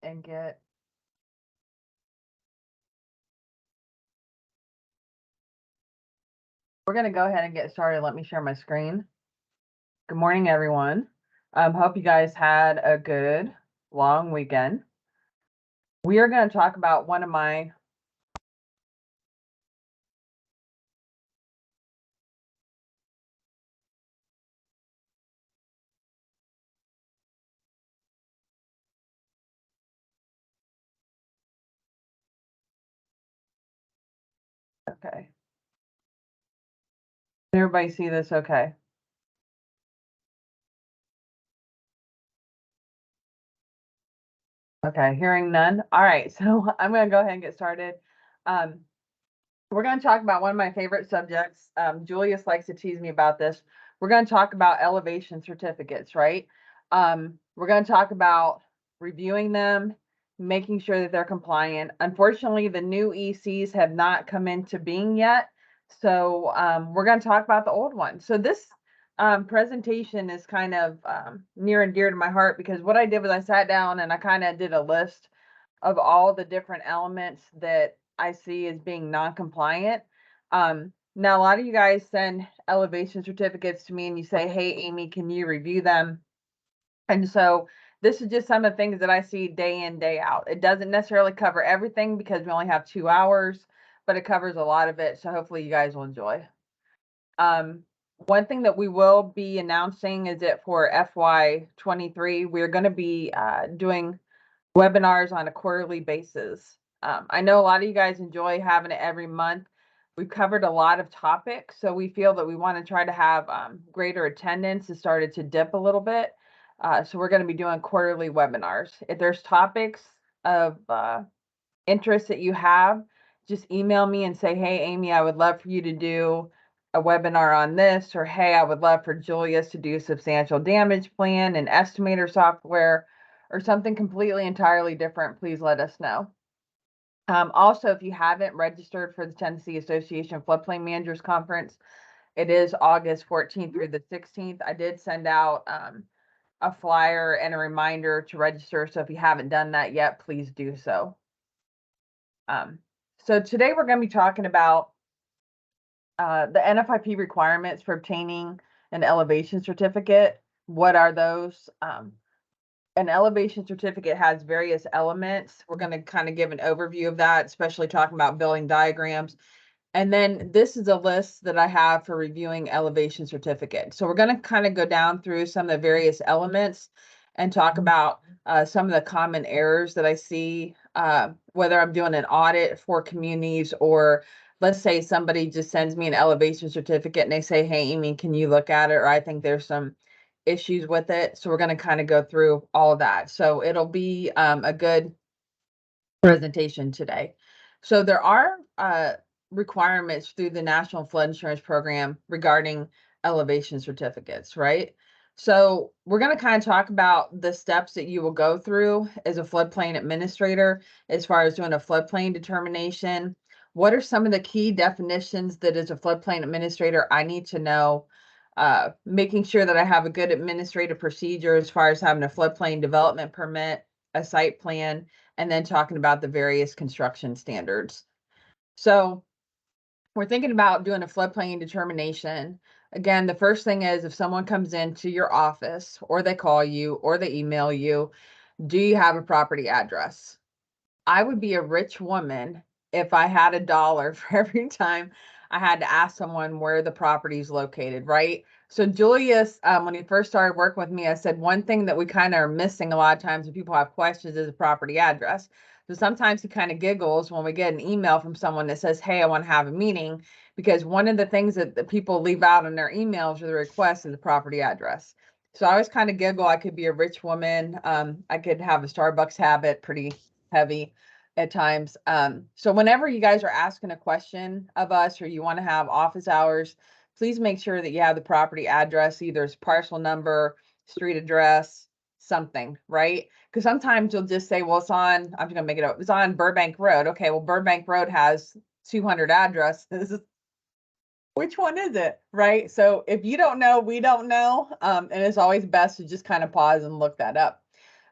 and get. We're going to go ahead and get started. Let me share my screen. Good morning, everyone. Hope you guys had a good long weekend. We are going to talk about one of my okay. Can everybody see this okay? Okay, hearing none. All right, so I'm going to go ahead and get started. We're going to talk about one of my favorite subjects. Julius likes to tease me about this. We're going to talk about elevation certificates, right? We're going to talk about reviewing them, making sure that they're compliant. Unfortunately, the new ECs have not come into being yet. So we're going to talk about the old ones. So this presentation is kind of near and dear to my heart because what I did was I sat down and I kind of did a list of all the different elements that I see as being non-compliant. Now, a lot of you guys send elevation certificates to me and you say, hey, Amy, can you review them? And so this is just some of the things that I see day in, day out. It doesn't necessarily cover everything because we only have 2 hours, but it covers a lot of it. So hopefully you guys will enjoy. One thing that we will be announcing is that for FY23, we're going to be doing webinars on a quarterly basis. I know a lot of you guys enjoy having it every month. We've covered a lot of topics, so we feel that we want to try to have greater attendance. It started to dip a little bit. So we're going to be doing quarterly webinars. If there's topics of interest that you have, just email me and say, hey, Amy, I would love for you to do a webinar on this, or hey, I would love for Julius to do substantial damage plan and estimator software, or something completely entirely different, please let us know. Also, if you haven't registered for the Tennessee Association of Floodplain Managers Conference, it is August 14th through the 16th. I did send out a flyer and a reminder to register. So if you haven't done that yet, please do so. So today we're going to be talking about the NFIP requirements for obtaining an elevation certificate. What are those? An elevation certificate has various elements. We're going to kind of give an overview of that, especially talking about building diagrams. And then this is a list that I have for reviewing elevation certificate. So we're going to kind of go down through some of the various elements and talk about some of the common errors that I see, whether I'm doing an audit for communities, or let's say somebody just sends me an elevation certificate and they say, hey, Amy, can you look at it? Or I think there's some issues with it. So we're going to kind of go through all of that. So it'll be a good presentation today. So there are requirements through the National Flood Insurance Program regarding elevation certificates, right? So we're going to kind of talk about the steps that you will go through as a floodplain administrator as far as doing a floodplain determination. What are some of the key definitions that as a floodplain administrator I need to know? Making sure that I have a good administrative procedure as far as having a floodplain development permit, a site plan, and then talking about the various construction standards. So we're thinking about doing a floodplain determination. Again, the first thing is if someone comes into your office or they call you or they email you, do you have a property address? I would be a rich woman if I had $1 for every time I had to ask someone where the property is located, right? So Julius, when he first started working with me, I said one thing that we kind of are missing a lot of times when people have questions is a property address. So sometimes he kind of giggles when we get an email from someone that says, hey, I want to have a meeting, because one of the things that the people leave out in their emails or the request is the property address. So I always kind of giggle. I could be a rich woman. I could have a Starbucks habit, pretty heavy at times. So whenever you guys are asking a question of us or you want to have office hours, please make sure that you have the property address, either it's parcel number, street address, something, right? Because sometimes you'll just say, well, it's on, I'm just gonna make it up, it's on Burbank Road. Okay, well, Burbank Road has 200 addresses. Which one is it, right? So if you don't know, we don't know. And it's always best to just kind of pause and look that up.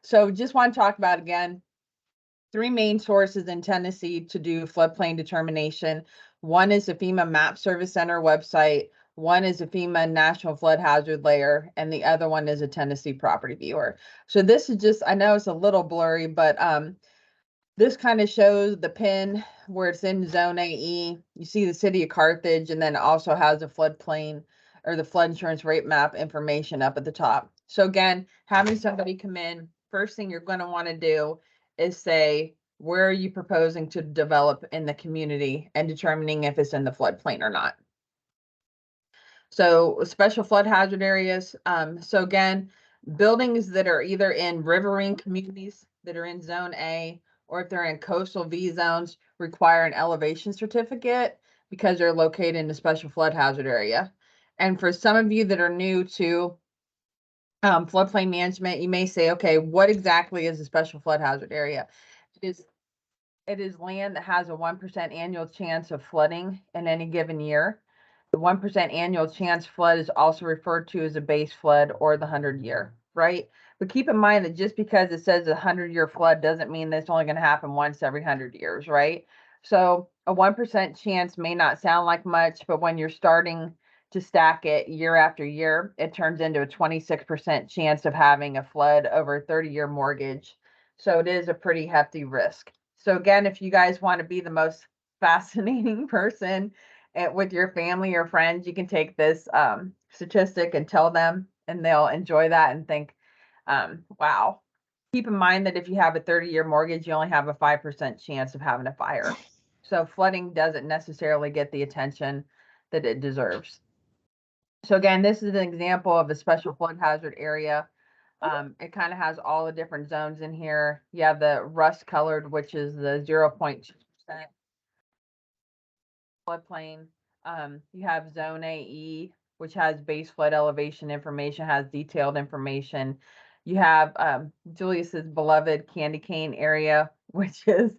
So just want to talk about, again, three main sources in Tennessee to do floodplain determination. One is the FEMA Map Service Center website. One is a FEMA National Flood Hazard Layer, and the other one is a Tennessee Property Viewer. So this is just, I know it's a little blurry, but this kind of shows the pin where it's in Zone AE. You see the city of Carthage, and then it also has the floodplain or the flood insurance rate map information up at the top. So again, having somebody come in, first thing you're going to want to do is say, where are you proposing to develop in the community, and determining if it's in the floodplain or not. So special flood hazard areas. So again, buildings that are either in riverine communities that are in Zone A, or if they're in coastal V zones, require an elevation certificate because they're located in a special flood hazard area. And for some of you that are new to floodplain management, you may say, okay, what exactly is a special flood hazard area? It is land that has a 1% annual chance of flooding in any given year. The 1% annual chance flood is also referred to as a base flood or the 100-year, right? But keep in mind that just because it says a 100-year flood doesn't mean that it's only going to happen once every 100 years, right? So a 1% chance may not sound like much, but when you're starting to stack it year after year, it turns into a 26% chance of having a flood over a 30-year mortgage. So it is a pretty hefty risk. So again, if you guys want to be the most fascinating person with your family or friends, you can take this statistic and tell them, and they'll enjoy that and think, wow. Keep in mind that if you have a 30-year mortgage, you only have a 5% chance of having a fire. So flooding doesn't necessarily get the attention that it deserves. So again, this is an example of a special flood hazard area. It kind of has all the different zones in here. You have the rust colored, which is the 0.2% floodplain. You have Zone AE, which has base flood elevation information, has detailed information. You have Julius's beloved candy cane area, which is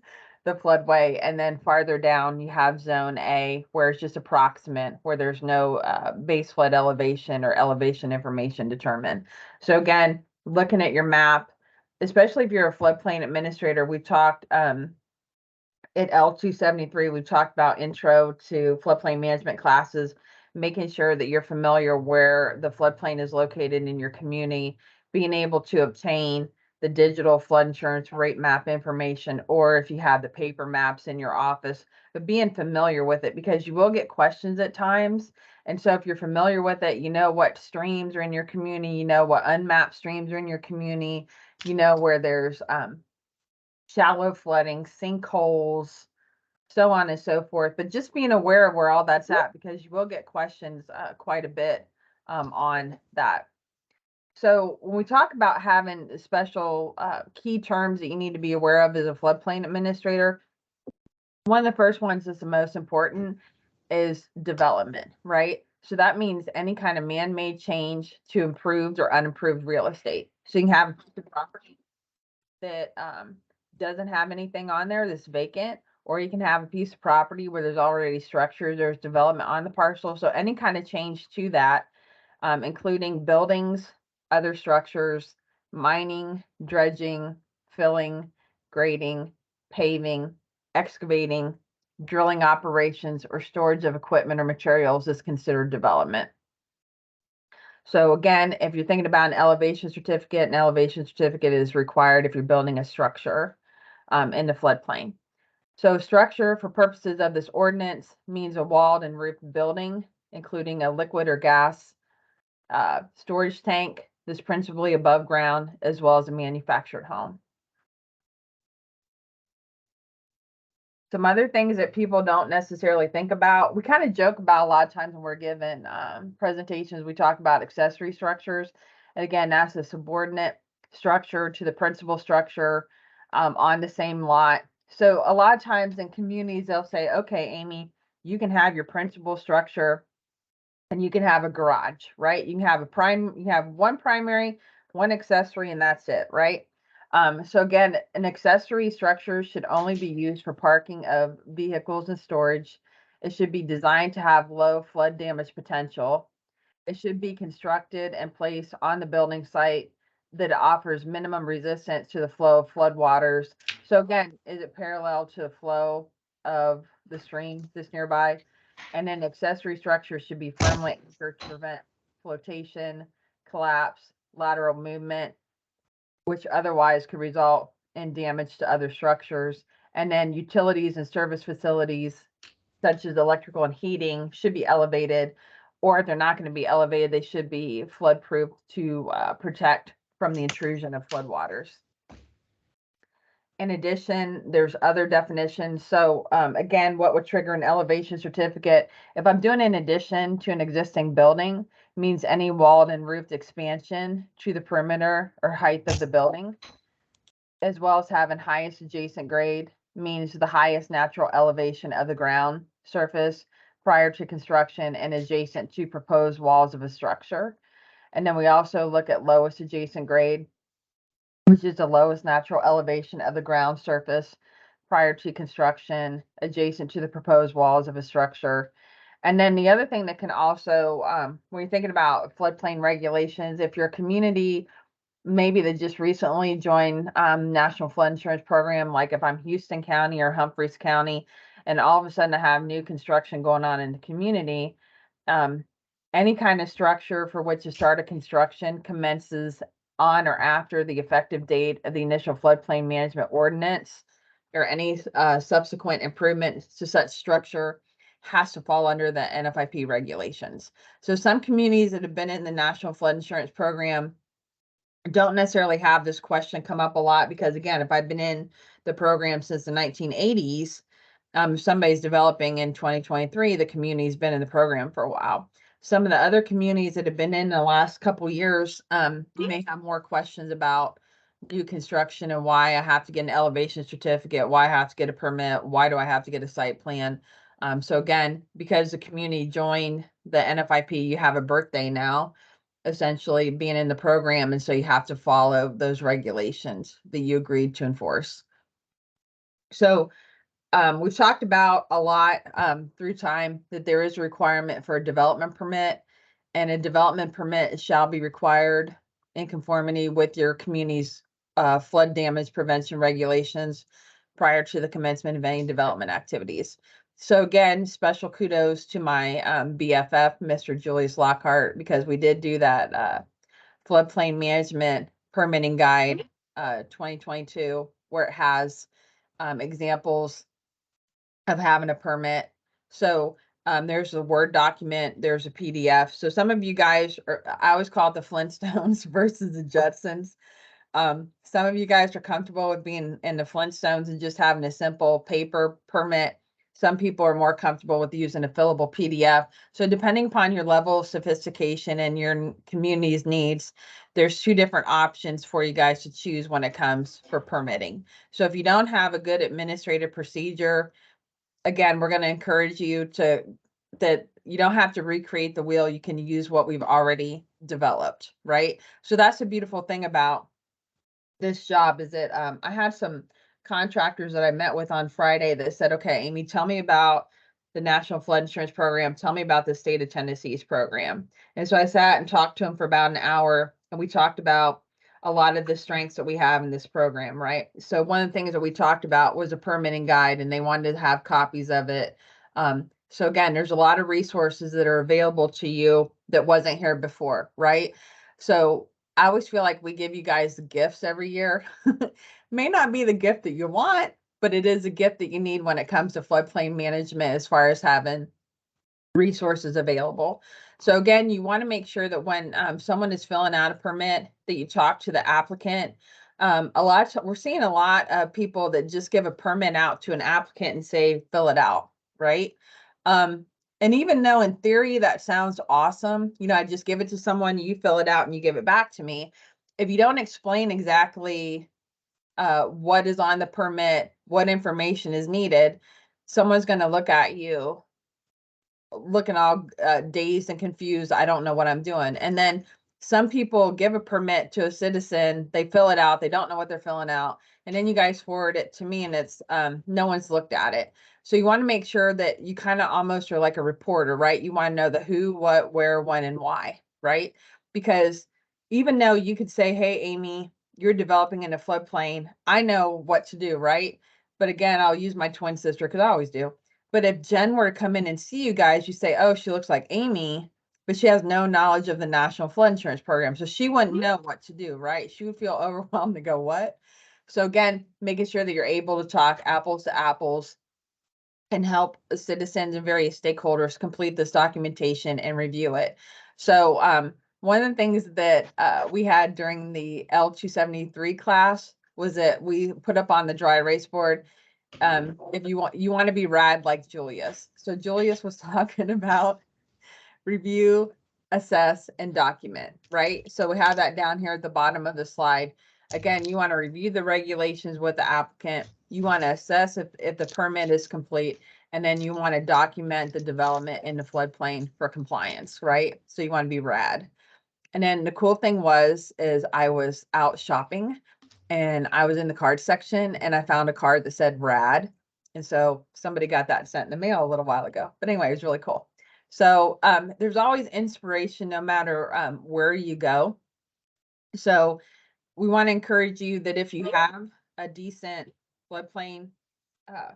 the floodway. And then farther down, you have Zone A, where it's just approximate, where there's no base flood elevation or elevation information determined. So again, looking at your map, especially if you're a floodplain administrator, we've talked at L273, we've talked about intro to floodplain management classes, making sure that you're familiar where the floodplain is located in your community, being able to obtain the digital flood insurance rate map information, or if you have the paper maps in your office, but being familiar with it, because you will get questions at times. And so if you're familiar with it, you know what streams are in your community, you know what unmapped streams are in your community, you know where there's shallow flooding, sinkholes, so on and so forth. But just being aware of where all that's at, because you will get questions quite a bit on that. So when we talk about having special key terms that you need to be aware of as a floodplain administrator, one of the first ones that's the most important is development, right? So that means any kind of man-made change to improved or unimproved real estate. So you can have a piece of property that doesn't have anything on there that's vacant, or you can have a piece of property where there's already structures, there's development on the parcel. So any kind of change to that, including buildings, other structures, mining, dredging, filling, grading, paving, excavating, drilling operations, or storage of equipment or materials is considered development. So again, if you're thinking about an elevation certificate is required if you're building a structure in the floodplain. So structure for purposes of this ordinance means a walled and roofed building, including a liquid or gas storage tank that's principally above ground, as well as a manufactured home. Some other things that people don't necessarily think about, we kind of joke about a lot of times when we're given presentations, we talk about accessory structures. And again, that's a subordinate structure to the principal structure on the same lot. So a lot of times in communities, they'll say, okay, Amy, you can have your principal structure and you can have a garage, right? You can have you have one primary, one accessory, and that's it, right? So again, an accessory structure should only be used for parking of vehicles and storage. It should be designed to have low flood damage potential. It should be constructed and placed on the building site that it offers minimum resistance to the flow of floodwaters. So again, is it parallel to the flow of the stream that's nearby? And then accessory structures should be firmly anchored to prevent flotation, collapse, lateral movement, which otherwise could result in damage to other structures. And then utilities and service facilities, such as electrical and heating, should be elevated, or if they're not going to be elevated, they should be flood-proof to protect from the intrusion of floodwaters. In addition, there's other definitions. So again, what would trigger an elevation certificate? If I'm doing an addition to an existing building, means any walled and roofed expansion to the perimeter or height of the building, as well as having highest adjacent grade, means the highest natural elevation of the ground surface prior to construction and adjacent to proposed walls of a structure. And then we also look at lowest adjacent grade, which is the lowest natural elevation of the ground surface prior to construction, adjacent to the proposed walls of a structure. And then the other thing that can also, when you're thinking about floodplain regulations, if your community maybe that just recently joined National Flood Insurance Program, like if I'm Houston County or Humphreys County, and all of a sudden I have new construction going on in the community, any kind of structure for which the start of construction commences on or after the effective date of the initial floodplain management ordinance, or any subsequent improvements to such structure, has to fall under the NFIP regulations. So some communities that have been in the National Flood Insurance Program don't necessarily have this question come up a lot, because again, if I've been in the program since the 1980s, if somebody's developing in 2023, the community's been in the program for a while. Some of the other communities that have been in the last couple years, you may have more questions about new construction and why I have to get an elevation certificate, why I have to get a permit, why do I have to get a site plan. So again, because the community joined the NFIP, you have a birthday now, essentially being in the program, and so you have to follow those regulations that you agreed to enforce. So we've talked about a lot through time that there is a requirement for a development permit, and a development permit shall be required in conformity with your community's flood damage prevention regulations prior to the commencement of any development activities. So again, special kudos to my BFF, Mr. Julius Lockhart, because we did do that floodplain management permitting guide 2022, where it has examples of having a permit. So there's a Word document, there's a PDF. So some of you guys I always call it the Flintstones versus the Jetsons. Some of you guys are comfortable with being in the Flintstones and just having a simple paper permit. Some people are more comfortable with using a fillable PDF. So depending upon your level of sophistication and your community's needs, there's two different options for you guys to choose when it comes for permitting. So if you don't have a good administrative procedure, again, we're going to encourage you that you don't have to recreate the wheel. You can use what we've already developed, right? So that's the beautiful thing about this job, is that I had some contractors that I met with on Friday that said, okay, Amy, tell me about the National Flood Insurance Program. Tell me about the state of Tennessee's program. And so I sat and talked to him for about an hour, and we talked about a lot of the strengths that we have in this program, right? So one of the things that we talked about was a permitting guide, and they wanted to have copies of it. So again, there's a lot of resources that are available to you that wasn't here before, right? So I always feel like we give you guys gifts every year. May not be the gift that you want, but it is a gift that you need when it comes to floodplain management, as far as having resources available. So again, you want to make sure that when someone is filling out a permit, that you talk to the applicant. We're seeing a lot of people that just give a permit out to an applicant and say, fill it out, right? And even though in theory that sounds awesome, I just give it to someone, you fill it out and you give it back to me. If you don't explain exactly what is on the permit, what information is needed, someone's going to look at you looking all dazed and confused. I don't know what I'm doing. And then some people give a permit to a citizen, they fill it out, they don't know what they're filling out, and then you guys forward it to me, and it's no one's looked at it. So you want to make sure that you kind of almost are like a reporter, right? You want to know the who, what, where, when, and why, right? Because even though you could say, hey, Amy, you're developing in a floodplain, I know what to do, right? But again, I'll use my twin sister because I always do. But if Jen were to come in and see you guys, you say, oh, she looks like Amy, but she has no knowledge of the National Flood Insurance Program. So she wouldn't know what to do, right? She would feel overwhelmed to go, what? So again, making sure that you're able to talk apples to apples and help citizens and various stakeholders complete this documentation and review it. So one of the things that we had during the L273 class was that we put up on the dry erase board, if you want to be rad like Julius. So Julius was talking about review, assess, and document, right? So we have that down here at the bottom of the slide. Again, you want to review the regulations with the applicant. You want to assess if the permit is complete, and then you want to document the development in the floodplain for compliance, right? So you want to be rad. And then the cool thing is I was out shopping and I was in the card section and I found a card that said rad. And so somebody got that sent in the mail a little while ago. But anyway, it was really cool. So there's always inspiration no matter where you go. So we want to encourage you that if you have a decent floodplain, uh,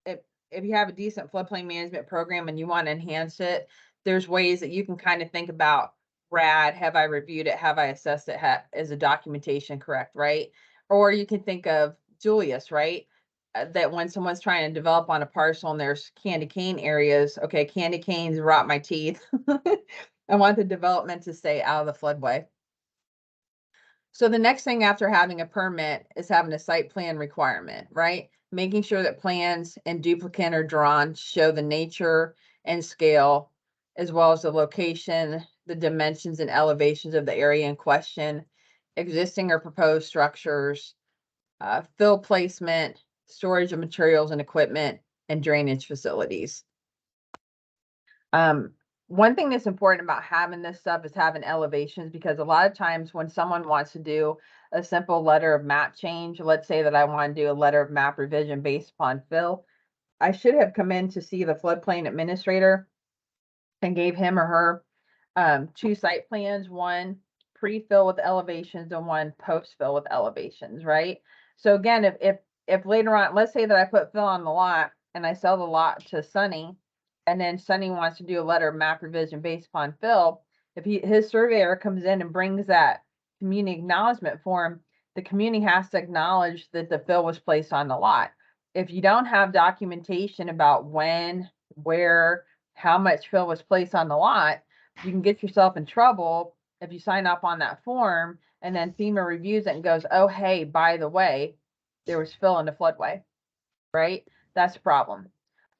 if you have a decent floodplain management program and you want to enhance it, there's ways that you can kind of think about RAD. Have I reviewed it? Have I assessed it? Is the documentation correct? Right. Or you can think of Julius, right? That when someone's trying to develop on a parcel and there's candy cane areas, okay, candy canes rot my teeth. I want the development to stay out of the floodway. So the next thing after having a permit is having a site plan requirement, right? Making sure that plans and duplicate are drawn to show the nature and scale, as well as the location, the dimensions and elevations of the area in question, existing or proposed structures, fill placement, storage of materials and equipment, and drainage facilities. One thing that's important about having this stuff is having elevations, because a lot of times when someone wants to do a simple letter of map change, let's say that I want to do a letter of map revision based upon fill, I should have come in to see the floodplain administrator and gave him or her two site plans, one pre-fill with elevations and one post-fill with elevations, right? So again, if later on, let's say that I put fill on the lot and I sell the lot to Sunny, and then Sunny wants to do a letter of map revision based upon fill, if his surveyor comes in and brings that community acknowledgement form, the community has to acknowledge that the fill was placed on the lot. If you don't have documentation about when, where, how much fill was placed on the lot, you can get yourself in trouble if you sign up on that form and then FEMA reviews it and goes, oh, hey, by the way, there was fill in the floodway, right? That's a problem.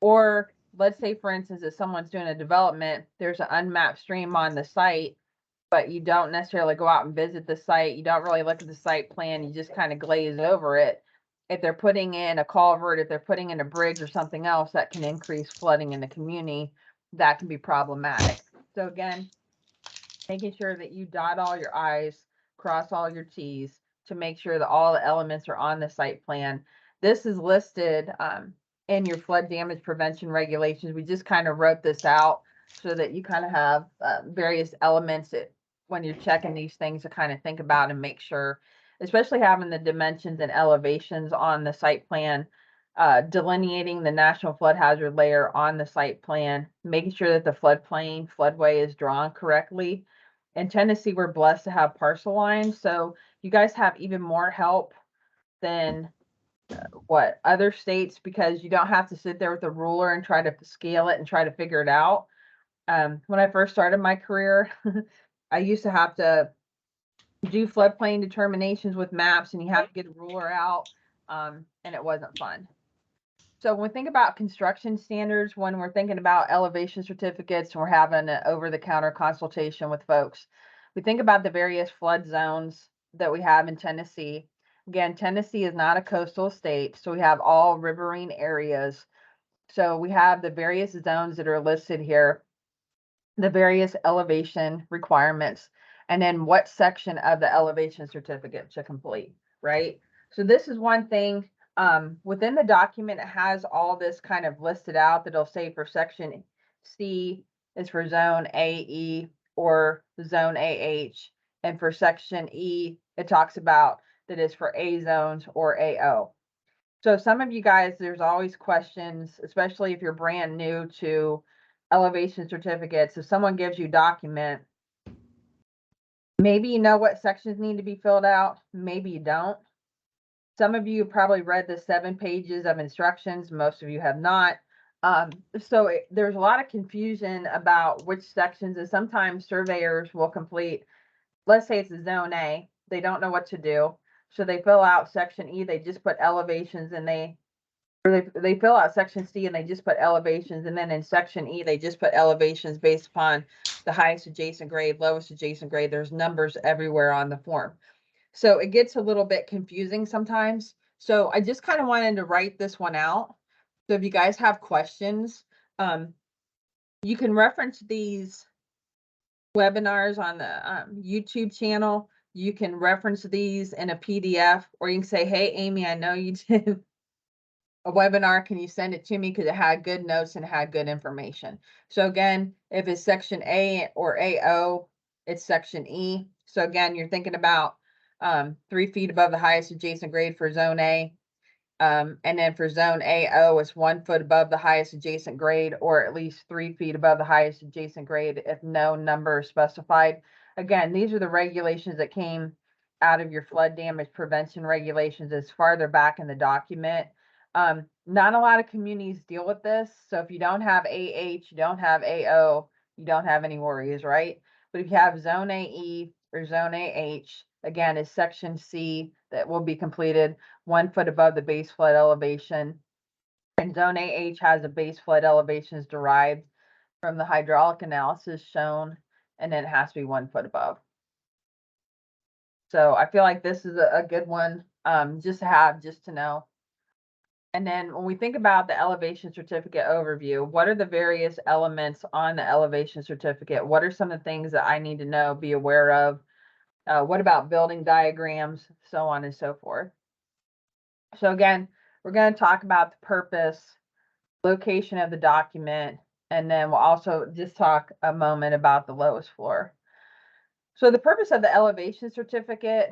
Or let's say, for instance, if someone's doing a development, there's an unmapped stream on the site, but you don't necessarily go out and visit the site. You don't really look at the site plan. You just kind of glaze over it. If they're putting in a culvert, if they're putting in a bridge or something else that can increase flooding in the community, that can be problematic. So again, making sure that you dot all your I's, cross all your T's to make sure that all the elements are on the site plan. This is listed in your flood damage prevention regulations. We just kind of wrote this out so that you kind of have various elements that when you're checking these things to kind of think about and make sure, especially having the dimensions and elevations on the site plan, delineating the national flood hazard layer on the site plan, making sure that the floodplain floodway is drawn correctly. In Tennessee, we're blessed to have parcel lines, so you guys have even more help than what other states, because you don't have to sit there with a ruler and try to scale it and try to figure it out. When I first started my career, I used to have to do floodplain determinations with maps, and you have to get a ruler out, and it wasn't fun. So when we think about construction standards, when we're thinking about elevation certificates, and we're having an over-the-counter consultation with folks, we think about the various flood zones that we have in Tennessee. Again, Tennessee is not a coastal state, so we have all riverine areas. So we have the various zones that are listed here, the various elevation requirements, and then what section of the elevation certificate to complete, right? So this is one thing within the document, it has all this kind of listed out that it'll say for section C is for zone AE or zone AH. And for section E, it talks about that is for A zones or AO. So some of you guys, there's always questions, especially if you're brand new to elevation certificates. If someone gives you a document, maybe you know what sections need to be filled out, maybe you don't. Some of you probably read the 7 pages of instructions, most of you have not. There's a lot of confusion about which sections, and sometimes surveyors will complete, let's say it's a zone A, they don't know what to do. So they fill out section E, they just put elevations, and they fill out section C and they just put elevations, and then in section E they just put elevations based upon the highest adjacent grade, lowest adjacent grade. There's numbers everywhere on the form. So it gets a little bit confusing sometimes. So I just kind of wanted to write this one out. So if you guys have questions, you can reference these webinars on the YouTube channel. You can reference these in a PDF, or you can say, hey, Amy, I know you did a webinar. Can you send it to me? Because it had good notes and had good information. So again, if it's section A or AO, it's section E. So again, you're thinking about 3 feet above the highest adjacent grade for zone A. And then for zone AO, it's 1 foot above the highest adjacent grade, or at least 3 feet above the highest adjacent grade if no number is specified. Again, these are the regulations that came out of your flood damage prevention regulations. It's farther back in the document. Not a lot of communities deal with this. So if you don't have AH, you don't have AO, you don't have any worries, right? But if you have zone AE or zone AH, again, is section C that will be completed 1 foot above the base flood elevation. And zone AH has the base flood elevations derived from the hydraulic analysis shown, and then it has to be 1 foot above. So I feel like this is a good one just to have, just to know. And then when we think about the elevation certificate overview, what are the various elements on the elevation certificate? What are some of the things that I need to know, be aware of? What about building diagrams, so on and so forth? So again, we're going to talk about the purpose, location of the document, and then we'll also just talk a moment about the lowest floor. So the purpose of the elevation certificate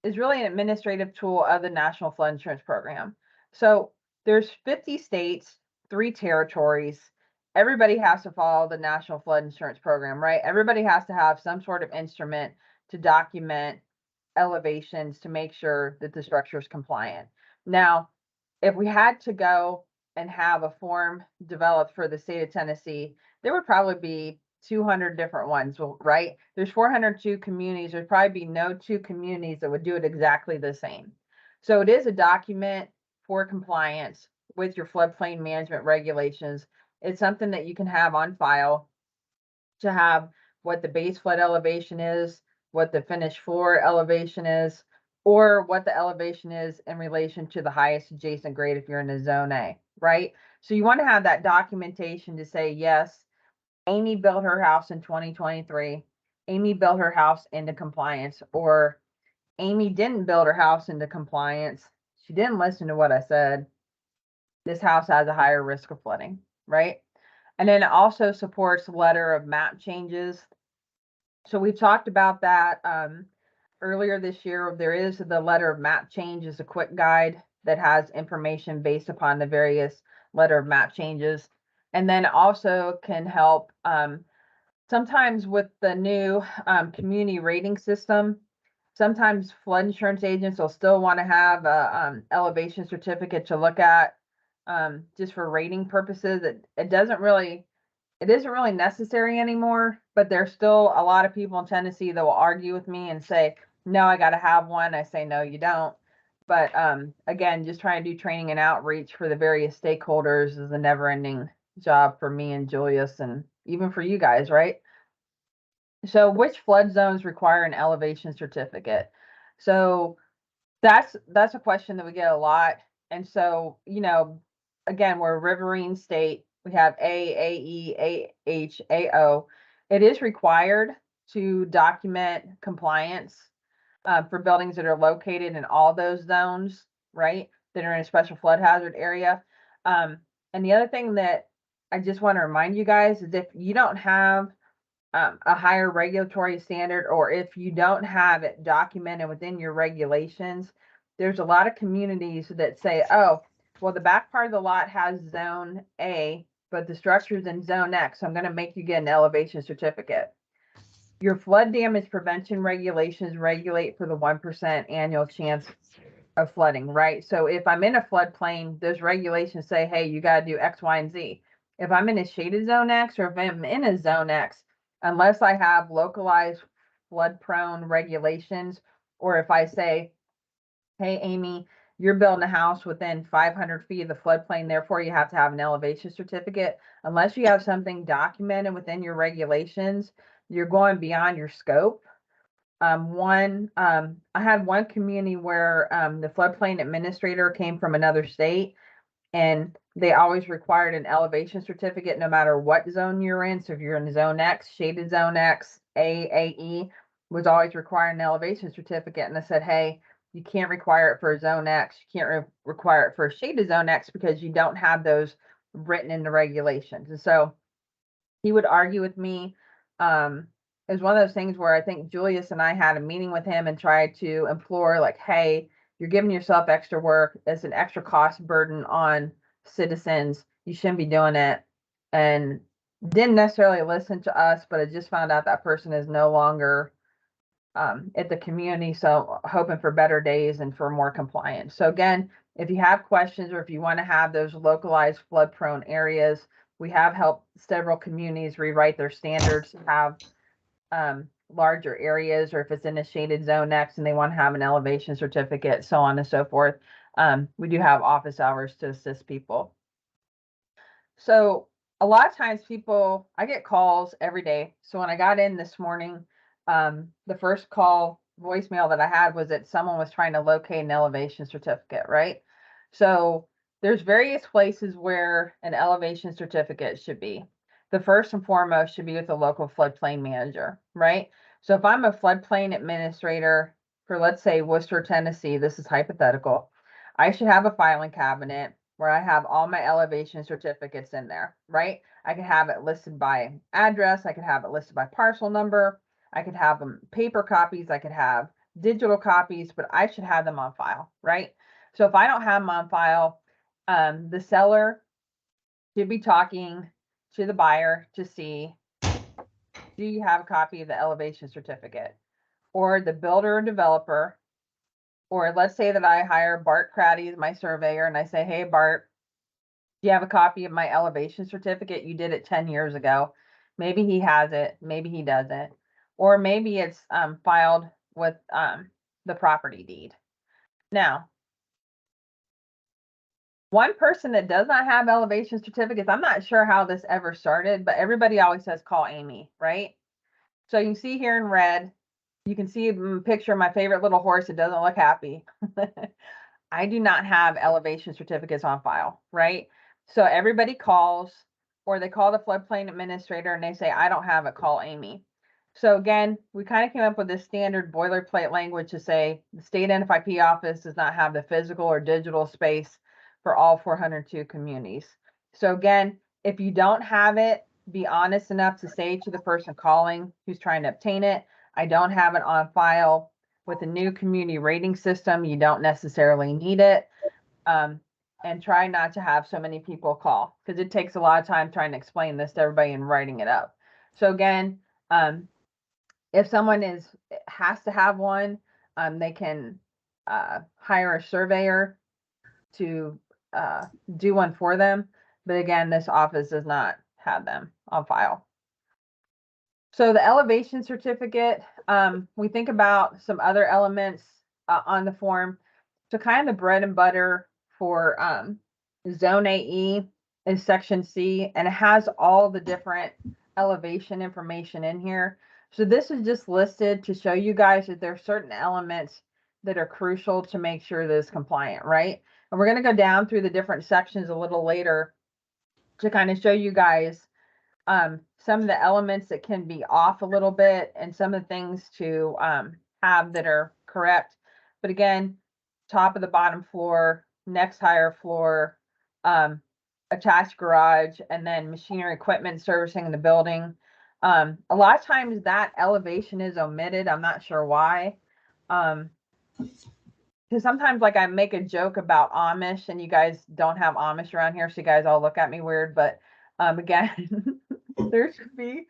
is really an administrative tool of the National Flood Insurance Program. So there's 50 states, 3 territories. Everybody has to follow the National Flood Insurance Program, right? Everybody has to have some sort of instrument to document elevations to make sure that the structure is compliant. Now, if we had to go and have a form developed for the state of Tennessee, there would probably be 200 different ones, right? There's 402 communities. There'd probably be no 2 communities that would do it exactly the same. So it is a document for compliance with your floodplain management regulations. It's something that you can have on file to have what the base flood elevation is, what the finished floor elevation is, or what the elevation is in relation to the highest adjacent grade if you're in a zone A, right? So you want to have that documentation to say, yes, Amy built her house in 2023. Amy built her house into compliance, or Amy didn't build her house into compliance. She didn't listen to what I said. This house has a higher risk of flooding, right? And then it also supports letter of map changes. So we talked about that earlier this year. There is the letter of map change is a quick guide that has information based upon the various letter of map changes. And then also can help sometimes with the new community rating system. Sometimes flood insurance agents will still want to have a elevation certificate to look at just for rating purposes. It isn't really necessary anymore, but there's still a lot of people in Tennessee that will argue with me and say, no, I got to have one. I say, no, you don't. But again, just trying to do training and outreach for the various stakeholders is a never ending job for me and Julius, and even for you guys, right? So which flood zones require an elevation certificate? So that's a question that we get a lot. And so, again, we're a riverine state. We have A, AE, AH, AO. It is required to document compliance for buildings that are located in all those zones, right? That are in a special flood hazard area. And the other thing that I just want to remind you guys is if you don't have a higher regulatory standard, or if you don't have it documented within your regulations, there's a lot of communities that say, oh, well, the back part of the lot has zone A, but the structure's in zone X, so I'm going to make you get an elevation certificate. Your flood damage prevention regulations regulate for the 1% annual chance of flooding, right? So if I'm in a floodplain, those regulations say, hey, you got to do X, Y, and Z. If I'm in a shaded zone X, or if I'm in a zone X, unless I have localized flood prone regulations, or if I say, hey, Amy, you're building a house within 500 feet of the floodplain, therefore you have to have an elevation certificate. Unless you have something documented within your regulations, you're going beyond your scope. I had one community where the floodplain administrator came from another state, and they always required an elevation certificate no matter what zone you're in. So if you're in zone X, shaded zone X, AE, was always requiring an elevation certificate. And I said, hey, you can't require it for a zone X. You can't require it for a shaded zone X because you don't have those written in the regulations. And so he would argue with me. It was one of those things where I think Julius and I had a meeting with him and tried to implore, like, hey, you're giving yourself extra work. It's an extra cost burden on citizens. You shouldn't be doing it. And didn't necessarily listen to us, but I just found out that person is no longer at the community. So hoping for better days and for more compliance. So again, if you have questions, or if you want to have those localized flood prone areas, we have helped several communities rewrite their standards to have larger areas, or if it's in a shaded zone next and they want to have an elevation certificate, so on and so forth. We do have office hours to assist people. So a lot of times I get calls every day. So when I got in this morning, the first call voicemail that I had was that someone was trying to locate an elevation certificate, right? So there's various places where an elevation certificate should be. The first and foremost should be with the local floodplain manager, right? So if I'm a floodplain administrator for, let's say, Worcester, Tennessee, this is hypothetical, I should have a filing cabinet where I have all my elevation certificates in there, right? I could have it listed by address. I could have it listed by parcel number. I could have them paper copies. I could have digital copies, but I should have them on file, right? So if I don't have them on file, the seller should be talking to the buyer to see, do you have a copy of the elevation certificate? Or the builder or developer, or let's say that I hire Bart Craddy as my surveyor, and I say, hey, Bart, do you have a copy of my elevation certificate? You did it 10 years ago. Maybe he has it, maybe he doesn't. Or maybe it's filed with the property deed. Now, one person that does not have elevation certificates, I'm not sure how this ever started, but everybody always says call Amy, right? So you can see here in red, you can see a picture of my favorite little horse that doesn't look happy. I do not have elevation certificates on file, right? So everybody calls, or they call the floodplain administrator and they say, I don't have it, call Amy. So again, we kind of came up with this standard boilerplate language to say the state NFIP office does not have the physical or digital space for all 402 communities. So again, if you don't have it, be honest enough to say to the person calling who's trying to obtain it, I don't have it on file. With a new community rating system, you don't necessarily need it. And try not to have so many people call, because it takes a lot of time trying to explain this to everybody and writing it up. So again, if someone has to have one, they can hire a surveyor to do one for them. But again, this office does not have them on file. So the elevation certificate, we think about some other elements on the form. So kind of the bread and butter for Zone AE is Section C, and it has all the different elevation information in here. So this is just listed to show you guys that there are certain elements that are crucial to make sure that it's compliant, right? And we're going to go down through the different sections a little later to kind of show you guys some of the elements that can be off a little bit and some of the things to have that are correct. But again, top of the bottom floor, next higher floor, attached garage, and then machinery equipment servicing the building. A lot of times that elevation is omitted. I'm not sure why. Because sometimes like I make a joke about Amish and you guys don't have Amish around here, so you guys all look at me weird, but again, there should be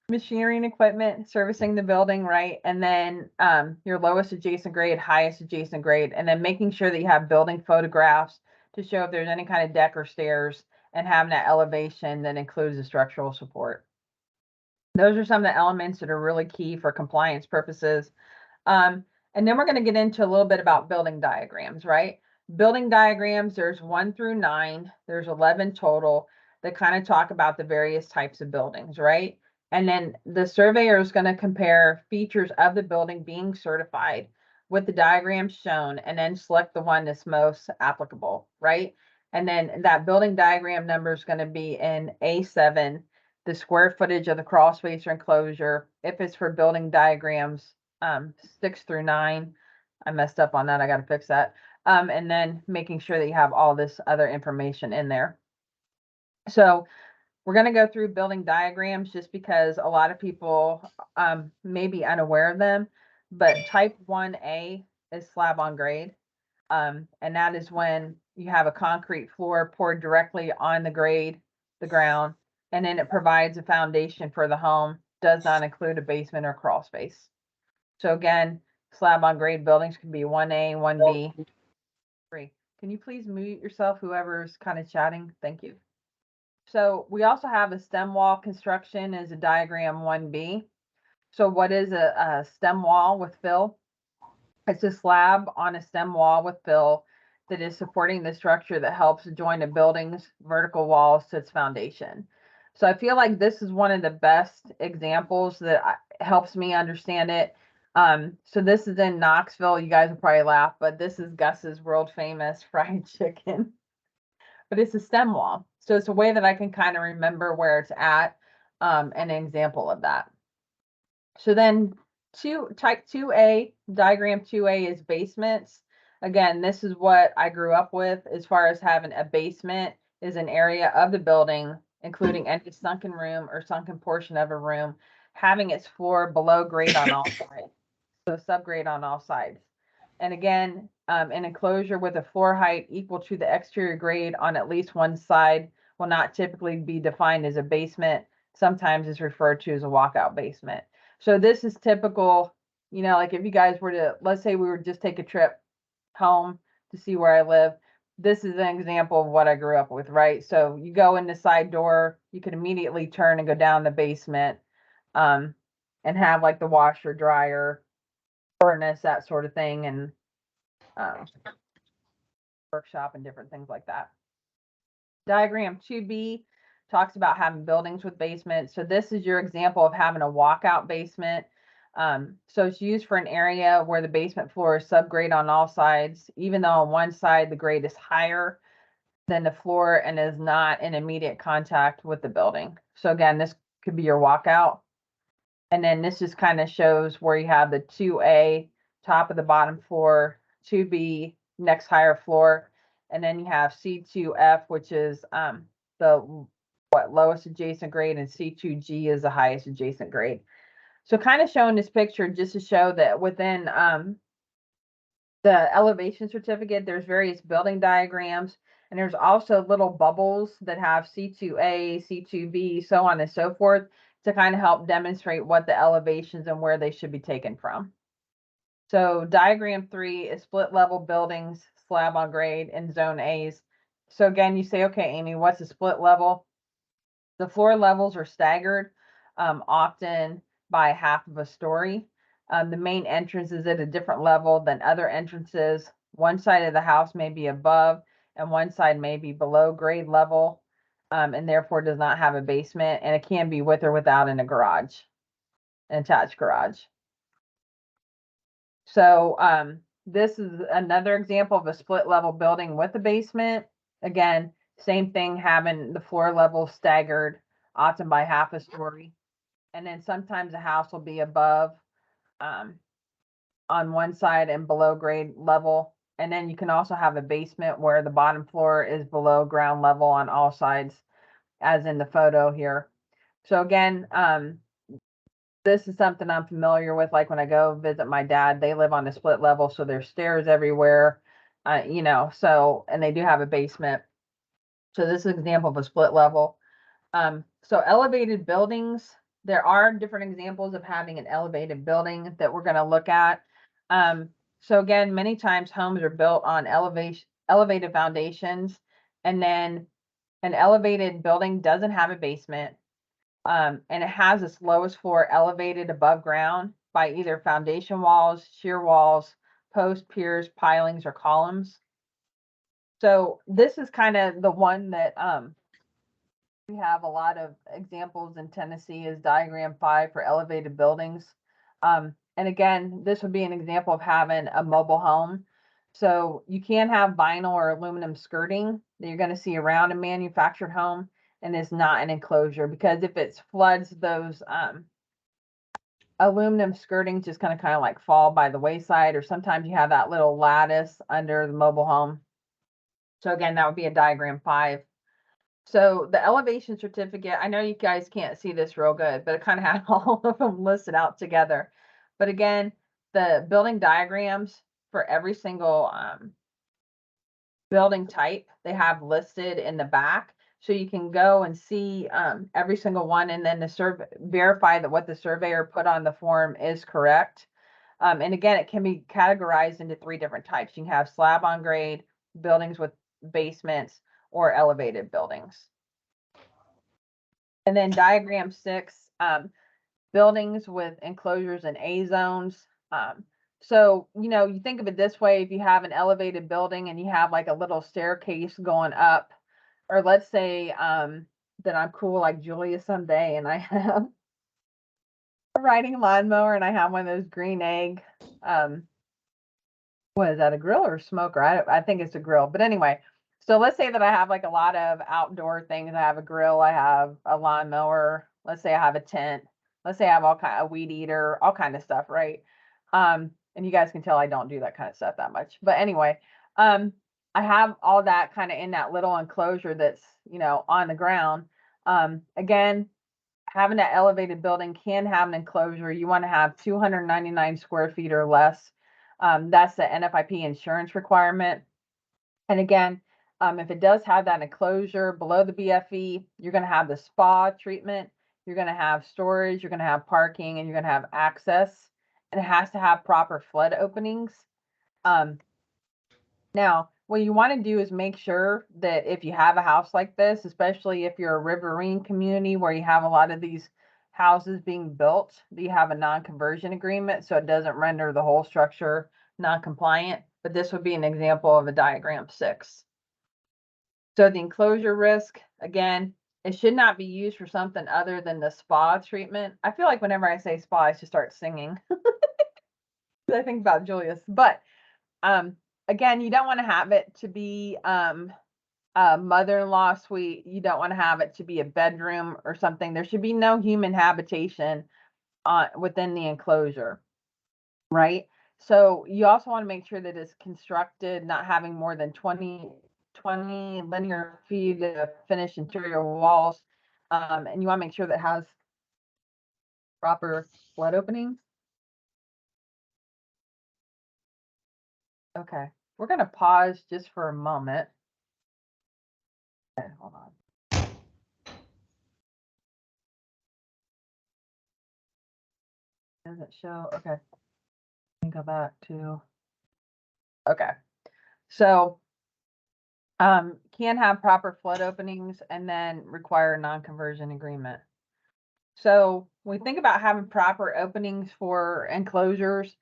machinery and equipment servicing the building, right? And then your lowest adjacent grade, highest adjacent grade, and then making sure that you have building photographs to show if there's any kind of deck or stairs, and having that elevation that includes the structural support. Those are some of the elements that are really key for compliance purposes. And then we're going to get into a little bit about building diagrams, right? Building diagrams, there's 1 through 9, there's 11 total that kind of talk about the various types of buildings, right? And then the surveyor is going to compare features of the building being certified with the diagrams shown and then select the one that's most applicable, right? And then that building diagram number is going to be in A7, the square footage of the crawl space or enclosure. If it's for building diagrams 6 through 9, I messed up on that. I got to fix that. And then making sure that you have all this other information in there. So we're going to go through building diagrams just because a lot of people may be unaware of them, but type 1A is slab on grade. And that is when you have a concrete floor poured directly on the grade, the ground, and then it provides a foundation for the home, does not include a basement or crawl space. So again, slab on grade buildings can be 1A, 1B, 3. Can you please mute yourself, whoever's kind of chatting? Thank you. So we also have a stem wall construction as a diagram 1B. So what is a stem wall with fill? It's a slab on a stem wall with fill that is supporting the structure that helps join a building's vertical walls to its foundation. So I feel like this is one of the best examples that helps me understand it. So this is in Knoxville. You guys will probably laugh, but this is Gus's world famous fried chicken. But it's a stem wall. So it's a way that I can kind of remember where it's at, an example of that. So then type 2A, diagram 2A is basements. Again, this is what I grew up with as far as having a basement is an area of the building, including any sunken room or sunken portion of a room, having its floor below grade on all sides. So subgrade on all sides. And again, an enclosure with a floor height equal to the exterior grade on at least one side will not typically be defined as a basement. Sometimes it's referred to as a walkout basement. So this is typical, you know, like if you guys were to, let's say we were just take a trip home to see where I live. This is an example of what I grew up with, right? So you go in the side door, you can immediately turn and go down the basement, and have like the washer, dryer, furnace, that sort of thing, and workshop and different things like that. Diagram 2B talks about having buildings with basements. So this is your example of having a walkout basement. So it's used for an area where the basement floor is subgrade on all sides, even though on one side the grade is higher than the floor and is not in immediate contact with the building. So again, this could be your walkout. And then this just kind of shows where you have the 2A, top of the bottom floor, 2B, next higher floor, and then you have C2F, which is the lowest adjacent grade, and C2G is the highest adjacent grade. So kind of showing this picture just to show that within the elevation certificate, there's various building diagrams, and there's also little bubbles that have C2A, C2B, so on and so forth, to kind of help demonstrate what the elevations and where they should be taken from. So diagram 3 is split level buildings, slab on grade, in zone A's. So again, you say, okay, Amy, what's a split level? The floor levels are staggered, often by half of a story. The main entrance is at a different level than other entrances. One side of the house may be above and one side may be below grade level, and therefore does not have a basement, and it can be with or without in a garage, an attached garage. So this is another example of a split level building with a basement. Again, same thing, having the floor level staggered, often by half a story. And then sometimes a house will be above on one side and below grade level. And then you can also have a basement where the bottom floor is below ground level on all sides, as in the photo here. So again, this is something I'm familiar with. Like when I go visit my dad, they live on a split level, so there's stairs everywhere, you know, so, and they do have a basement. So this is an example of a split level. So elevated buildings, there are different examples of having an elevated building that we're going to look at. So again, many times homes are built on elevated foundations, and then an elevated building doesn't have a basement. And it has its lowest floor elevated above ground by either foundation walls, shear walls, posts, piers, pilings, or columns. So this is kind of the one that we have a lot of examples in Tennessee is diagram 5 for elevated buildings. And again, this would be an example of having a mobile home. So you can have vinyl or aluminum skirting that you're going to see around a manufactured home, and it's not an enclosure, because if it floods, those aluminum skirting just kind of like fall by the wayside, or sometimes you have that little lattice under the mobile home. So again, that would be a diagram 5. So the elevation certificate, I know you guys can't see this real good, but it kind of had all of them listed out together. But again, the building diagrams for every single building type, they have listed in the back. So you can go and see every single one, and then verify that what the surveyor put on the form is correct. And again, it can be categorized into 3 different types. You can have slab on grade, buildings with basements, or elevated buildings. And then diagram 6, buildings with enclosures and A zones. So, you know, you think of it this way: if you have an elevated building and you have like a little staircase going up, or let's say that I'm cool like Julia someday, and I have a riding lawnmower, and I have one of those green egg, what is that, a grill or a smoker? I think it's a grill. But anyway, so let's say that I have like a lot of outdoor things. I have a grill, I have a lawnmower, let's say I have a tent, let's say I have all kind of weed eater, all kind of stuff, right? And you guys can tell I don't do that kind of stuff that much. But anyway, I have all that kind of in that little enclosure that's, you know, on the ground. Again, having that elevated building can have an enclosure. You want to have 299 square feet or less. That's the NFIP insurance requirement. And again, if it does have that enclosure below the BFE, you're going to have the spa treatment, you're going to have storage, you're going to have parking, and you're going to have access. And it has to have proper flood openings. Now, what you want to do is make sure that if you have a house like this, especially if you're a riverine community where you have a lot of these houses being built, that you have a non-conversion agreement so it doesn't render the whole structure non-compliant. But this would be an example of a diagram 6. So the enclosure risk, again, it should not be used for something other than the spa treatment. I feel like whenever I say spa, I should start singing. I think about Julius. But again, you don't want to have it to be a mother-in-law suite. You don't want to have it to be a bedroom or something. There should be no human habitation within the enclosure, right? So you also want to make sure that it's constructed not having more than 20 linear feet of finished interior walls. And you want to make sure that it has proper flood openings. Okay, we're going to pause just for a moment. Okay, hold on. Does it show? Okay. Go back to, okay. So can have proper flood openings and then require a non-conversion agreement. So when we think about having proper openings for enclosures,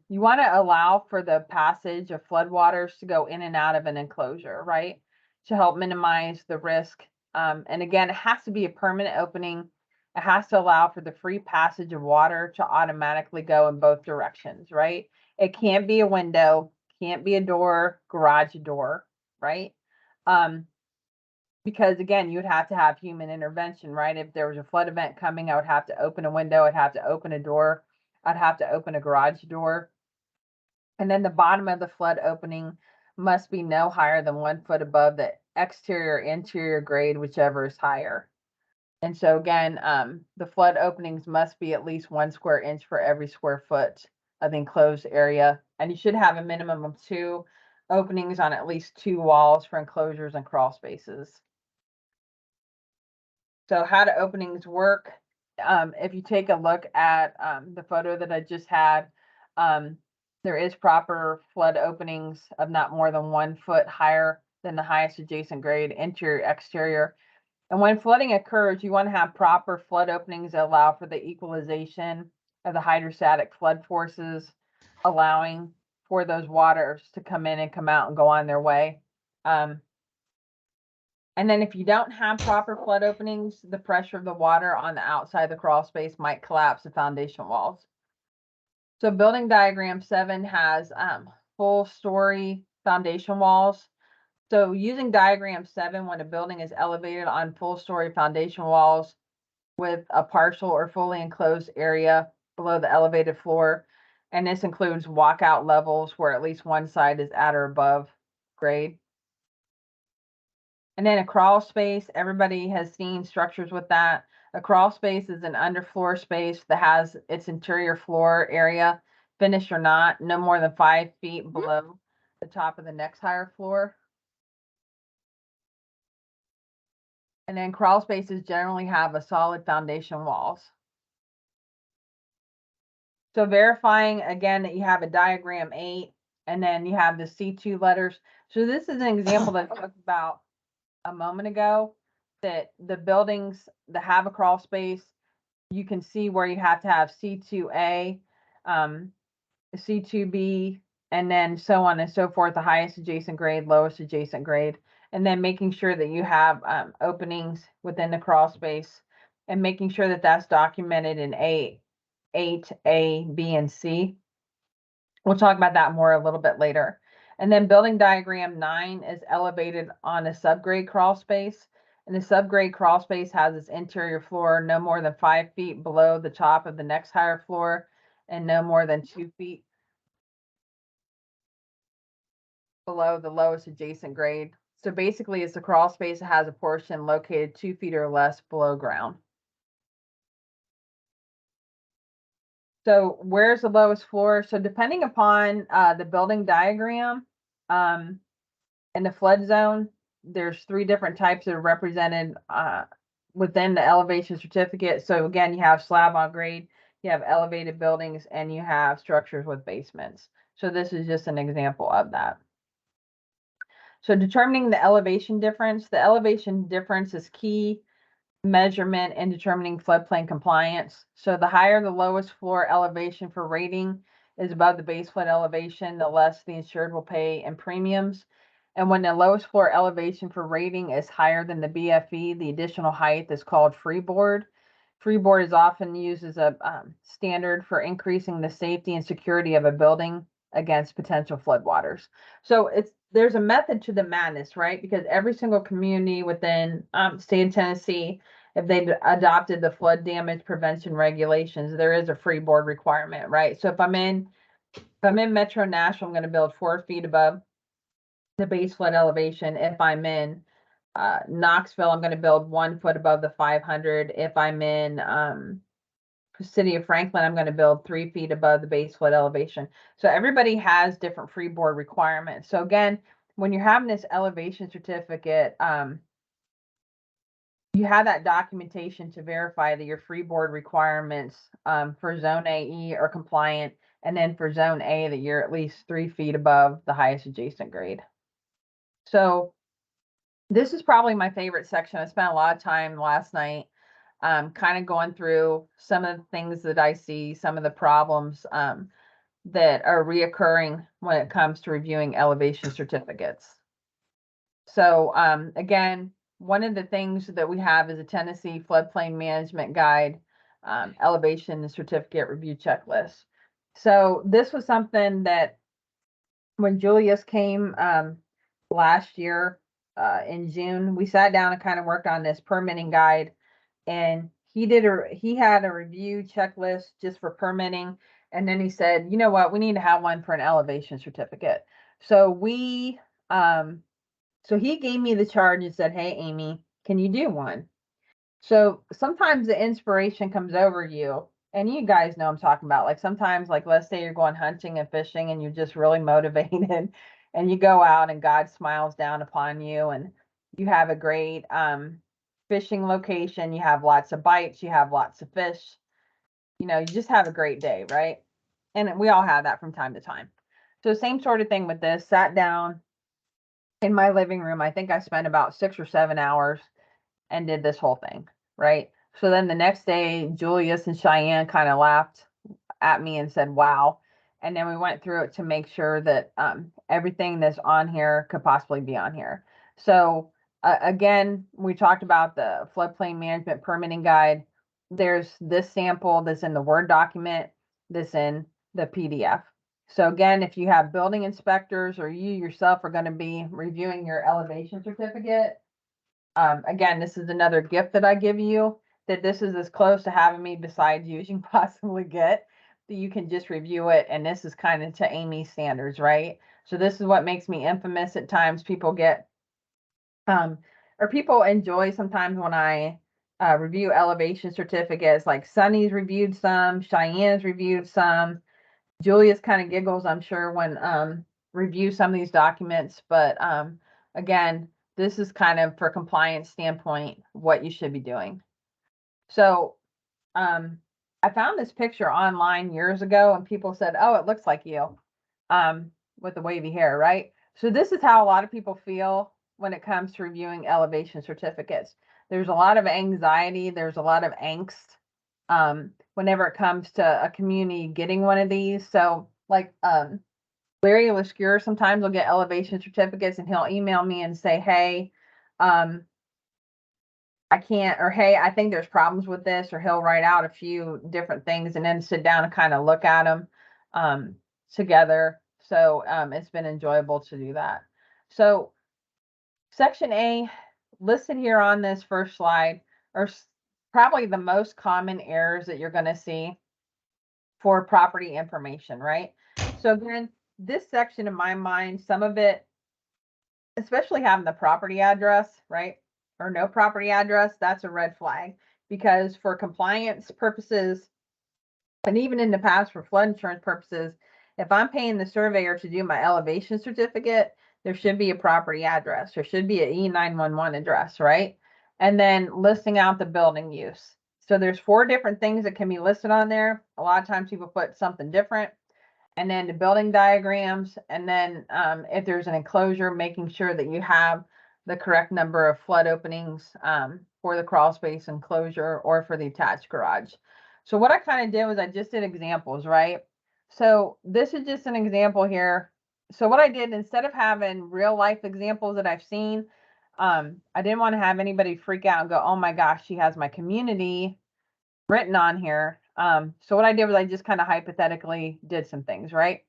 you want to allow for the passage of floodwaters to go in and out of an enclosure, right? To help minimize the risk. And again, it has to be a permanent opening. It has to allow for the free passage of water to automatically go in both directions, right? It can't be a window, can't be a door, garage door, right? Because again, you would have to have human intervention, right? If there was a flood event coming, I would have to open a window, I'd have to open a door, I'd have to open a garage door. And then the bottom of the flood opening must be no higher than 1 foot above the exterior interior grade, whichever is higher. And so again, the flood openings must be at least 1 square inch for every square foot of the enclosed area. And you should have a minimum of 2 openings on at least 2 walls for enclosures and crawl spaces. So how do openings work? If you take a look at the photo that I just had, there is proper flood openings of not more than 1 foot higher than the highest adjacent grade, interior, exterior. And when flooding occurs, you want to have proper flood openings that allow for the equalization of the hydrostatic flood forces, allowing for those waters to come in and come out and go on their way. And then if you don't have proper flood openings, the pressure of the water on the outside of the crawl space might collapse the foundation walls. So building diagram 7 has full story foundation walls. So using diagram 7, when a building is elevated on full story foundation walls with a partial or fully enclosed area below the elevated floor, and this includes walkout levels where at least one side is at or above grade. And then a crawl space, everybody has seen structures with that. A crawl space is an underfloor space that has its interior floor area, finished or not, no more than 5 feet below the top of the next higher floor. And then crawl spaces generally have a solid foundation walls. So verifying again that you have a diagram 8 and then you have the C2 letters. So this is an example that I talked about a moment ago, that the buildings that have a crawl space, you can see where you have to have C2A, C2B, and then so on and so forth, the highest adjacent grade, lowest adjacent grade, and then making sure that you have openings within the crawl space and making sure that that's documented in 8A, B, and C. We'll talk about that more a little bit later. And then building diagram 9 is elevated on a subgrade crawl space. And the subgrade crawl space has its interior floor no more than 5 feet below the top of the next higher floor and no more than 2 feet below the lowest adjacent grade. So basically it's a crawl space that has a portion located 2 feet or less below ground. So where's the lowest floor? So depending upon the building diagram, in the flood zone, there's 3 different types that are represented within the elevation certificate. So again, you have slab on grade, you have elevated buildings, and you have structures with basements. So this is just an example of that. So determining the elevation difference is key measurement in determining floodplain compliance. So the higher the lowest floor elevation for rating is above the base flood elevation, the less the insured will pay in premiums. And when the lowest floor elevation for rating is higher than the BFE, the additional height is called freeboard. Freeboard is often used as a standard for increasing the safety and security of a building against potential floodwaters. So there's a method to the madness, right? Because every single community within state of Tennessee, if they adopted the flood damage prevention regulations, there is a freeboard requirement, right? So if I'm in Metro Nashville, I'm going to build 4 feet above the base flood elevation. If I'm in Knoxville, I'm going to build 1 foot above the 500. If I'm in city of Franklin, I'm going to build 3 feet above the base flood elevation. So everybody has different freeboard requirements. So again, when you're having this elevation certificate, you have that documentation to verify that your freeboard requirements for zone AE are compliant, and then for zone A that you're at least 3 feet above the highest adjacent grade. So this is probably my favorite section. I spent a lot of time last night kind of going through some of the things that I see, some of the problems that are reoccurring when it comes to reviewing elevation certificates. So again, one of the things that we have is a Tennessee Floodplain Management Guide elevation certificate review checklist. So this was something that when Julius came last year in June, we sat down and kind of worked on this permitting guide, and he had a review checklist just for permitting, and then he said, you know what, we need to have one for an elevation certificate. So so he gave me the charge and said, hey Amy, can you do one? So sometimes the inspiration comes over you, and you guys know I'm talking about. Like sometimes, like let's say you're going hunting and fishing and you're just really motivated and you go out and God smiles down upon you and you have a great fishing location, you have lots of bites, you have lots of fish, you just have a great day, right? And we all have that from time to time. So same sort of thing with this. Sat down in my living room. I think I spent about 6 or 7 hours and did this whole thing, right? So then the next day, Julius and Cheyenne kind of laughed at me and said, wow. And then we went through it to make sure that everything that's on here could possibly be on here. So again, we talked about the floodplain management permitting guide. There's this sample that's in the Word document, that's in the PDF. So again, if you have building inspectors or you yourself are going to be reviewing your elevation certificate, again, this is another gift that I give you, that this is as close to having me beside you as you can possibly get, that you can just review it. And this is kind of to Amy's standards, right? So this is what makes me infamous at times. People get, or people enjoy sometimes when I review elevation certificates, like Sunny's reviewed some, Cheyenne's reviewed some, Julius kind of giggles, I'm sure, when review some of these documents. But again, this is kind of for compliance standpoint what you should be doing. So I found this picture online years ago, and people said, "Oh, it looks like you," with the wavy hair, right? So this is how a lot of people feel when it comes to reviewing elevation certificates. There's a lot of anxiety. There's a lot of angst whenever it comes to a community getting one of these. So like Larry Lescure sometimes will get elevation certificates and he'll email me and say, hey, I can't, or hey, I think there's problems with this, or he'll write out a few different things and then sit down and kind of look at them together. So it's been enjoyable to do that. So Section A listed here on this first slide are probably the most common errors that you're going to see for property information, right? So then this section, in my mind, some of it, especially having the property address, right? Or no property address, that's a red flag, because for compliance purposes, and even in the past for flood insurance purposes, if I'm paying the surveyor to do my elevation certificate, there should be a property address. There should be an E911 address, right? And then listing out the building use. So there's 4 different things that can be listed on there. A lot of times people put something different. And then the building diagrams. And then if there's an enclosure, making sure that you have the correct number of flood openings for the crawl space enclosure or for the attached garage. So what I kind of did was I just did examples, right? So this is just an example here. So what I did, instead of having real life examples that I've seen, I didn't want to have anybody freak out and go, oh my gosh, she has my community written on here. So what I did was I just kind of hypothetically did some things, right?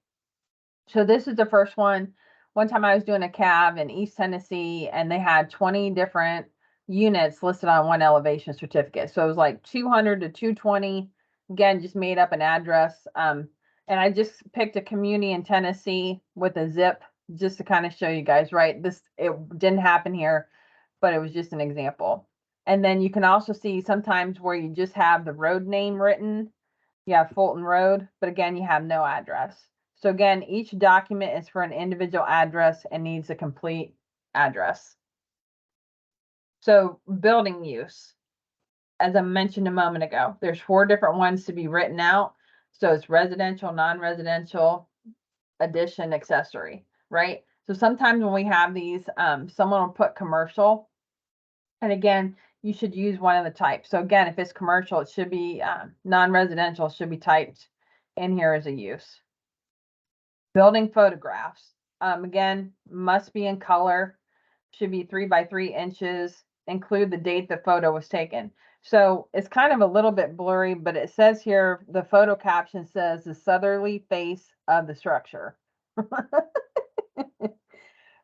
So this is the first one. One time I was doing a cab in East Tennessee and they had 20 different units listed on one elevation certificate. So it was like 200 to 220. Again, just made up an address. And I just picked a community in Tennessee with a zip just to kind of show you guys, right? It didn't happen here, but it was just an example. And then you can also see sometimes where you just have the road name written. You have Fulton Road, but again, you have no address. So again, each document is for an individual address and needs a complete address. So building use, as I mentioned a moment ago, there's 4 different ones to be written out. So it's residential, non-residential, addition, accessory, right? So sometimes when we have these, someone will put commercial. And again, you should use one of the types. So again, if it's commercial, it should be non-residential, should be typed in here as a use. Building photographs, again, must be in color, should be 3 by 3 inches, include the date the photo was taken. So it's kind of a little bit blurry, but it says here, the photo caption says the southerly face of the structure.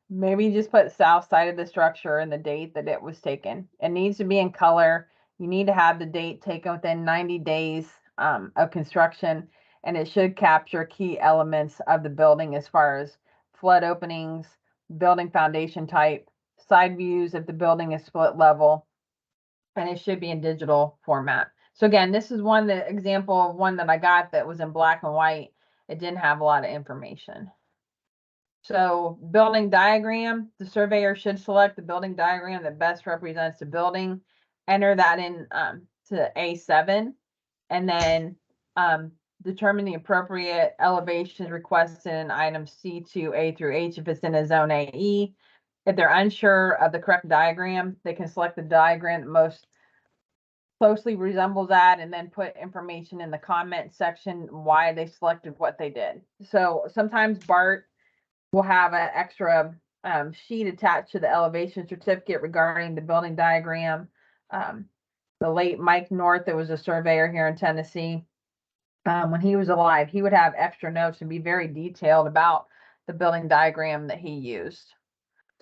Maybe just put south side of the structure and the date that it was taken. It needs to be in color. You need to have the date taken within 90 days of construction, and it should capture key elements of the building as far as flood openings, building foundation type, side views if the building is split level, and it should be in digital format. So again, this is the example of one that I got that was in black and white. It didn't have a lot of information. So building diagram, the surveyor should select the building diagram that best represents the building, enter that in to A7, and then determine the appropriate elevations requested in items C to A through H if it's in a zone AE. If they're unsure of the correct diagram, they can select the diagram that most closely resembles that and then put information in the comment section why they selected what they did. So sometimes BART will have an extra sheet attached to the elevation certificate regarding the building diagram. The late Mike North, that was a surveyor here in Tennessee, when he was alive, he would have extra notes and be very detailed about the building diagram that he used.